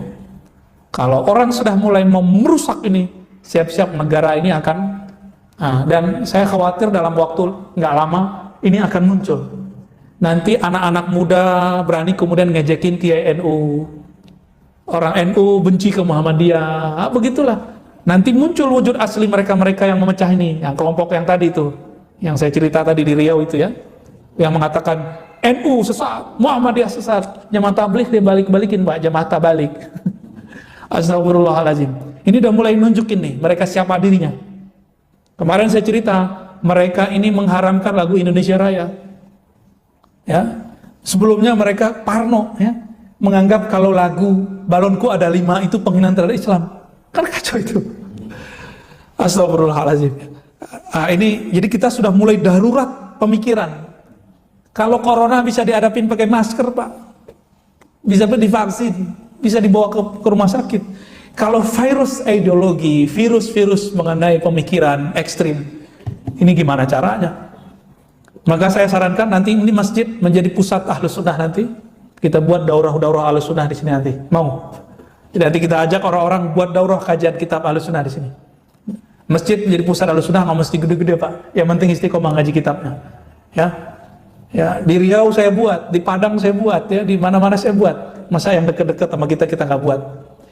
Kalau orang sudah mulai merusak ini, siap-siap negara ini akan, dan saya khawatir dalam waktu nggak lama ini akan muncul. Nanti anak-anak muda berani kemudian ngejekin Kiai NU, orang NU benci ke Muhammadiyah, begitulah. Nanti muncul wujud asli mereka-mereka yang memecah ini, yang kelompok yang tadi itu, yang saya cerita tadi di Riau itu ya, yang mengatakan NU sesat, Muhammadiyah sesat, jamaah tabligh dia balik-balikin Pak, jamaah tabalik. Astagfirullahaladzim. Ini udah mulai nunjukin nih, mereka siapa dirinya. Kemarin saya cerita, mereka ini mengharamkan lagu Indonesia Raya. Ya, sebelumnya mereka parno, ya, menganggap kalau lagu Balonku Ada 5 itu penghinaan terhadap Islam. Kan kacau itu. Astagfirullahaladzim. Ini jadi kita sudah mulai darurat pemikiran. Kalau corona bisa dihadapin pakai masker Pak, bisa divaksin, bisa dibawa ke rumah sakit. Kalau virus ideologi, virus mengenai pemikiran ekstrim, ini gimana caranya? Maka saya sarankan nanti ini masjid menjadi pusat Ahlus Sunnah nanti. Kita buat daurah Ahlus Sunnah di sini nanti. Mau? Jadi nanti kita ajak orang-orang buat daurah kajian kitab Ahlus Sunnah di sini. Masjid menjadi pusat Ahlus Sunnah, nggak mesti gede-gede Pak. Yang penting istiqomah ngaji kitabnya. Ya, di Riau saya buat, di Padang saya buat, ya, di mana-mana saya buat. Masa yang dekat-dekat sama kita nggak buat?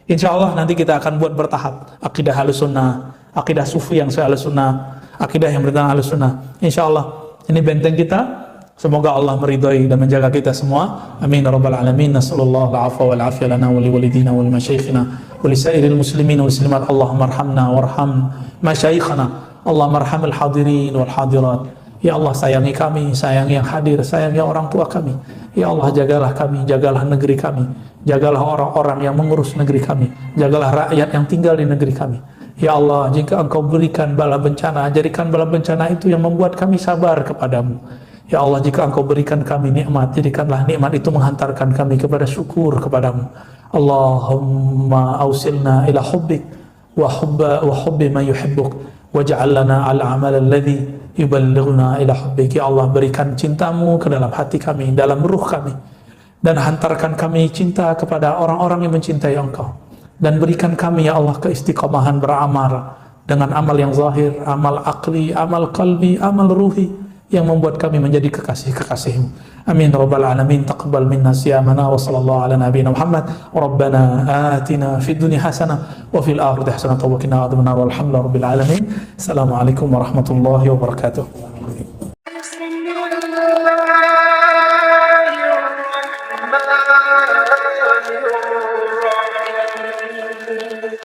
Insya Allah nanti kita akan buat bertahap. Akidah Ahlus Sunnah, akidah Sufi yang Ahlus Sunnah, akidah yang bertentang Ahlus Sunnah. Insya Allah ini benteng kita. Semoga Allah meridhai dan menjaga kita semua. Amin ya rabbal alamin. Nasallallahu al-afwa wal afiyah lana wa li walidina wa li masyayikhina wa li sairil muslimin wal muslimat. Allahumma arhamna warham masyayikhana. Allahumma arhamil hadirin wal hadirat. Ya Allah, sayangi kami, sayangi yang hadir, sayangi orang tua kami. Ya Allah, jagalah kami, jagalah negeri kami, jagalah orang-orang yang mengurus negeri kami, jagalah rakyat yang tinggal di negeri kami. Ya Allah, jika Engkau berikan bala bencana, jadikan bala bencana itu yang membuat kami sabar kepadamu. Ya Allah, jika Engkau berikan kami nikmat, jadikanlah nikmat itu menghantarkan kami kepada syukur kepadamu. Allahumma ausilna ila hubbik wa hubbi man yuhibbuk waj'al lana al-amal alladhi yuballighuna ila hubbik. Ya Allah, berikan cintamu ke dalam hati kami, dalam ruh kami, dan hantarkan kami cinta kepada orang-orang yang mencintai Engkau, dan berikan kami ya Allah keistiqomahan beramal dengan amal yang zahir, amal akli, amal qalbi, amal ruhi, yang membuat kami menjadi kekasih-kekasih-Mu. Amin rabbal alamin. Taqabbal minna siyamana wa sallallahu ala nabiyyina Muhammad. Rabbana atina fid dunya hasanah wa fil akhirati hasanah wa qina adzabannar. Walhamdulillahi rabbil alamin. Assalamualaikum warahmatullahi wabarakatuh.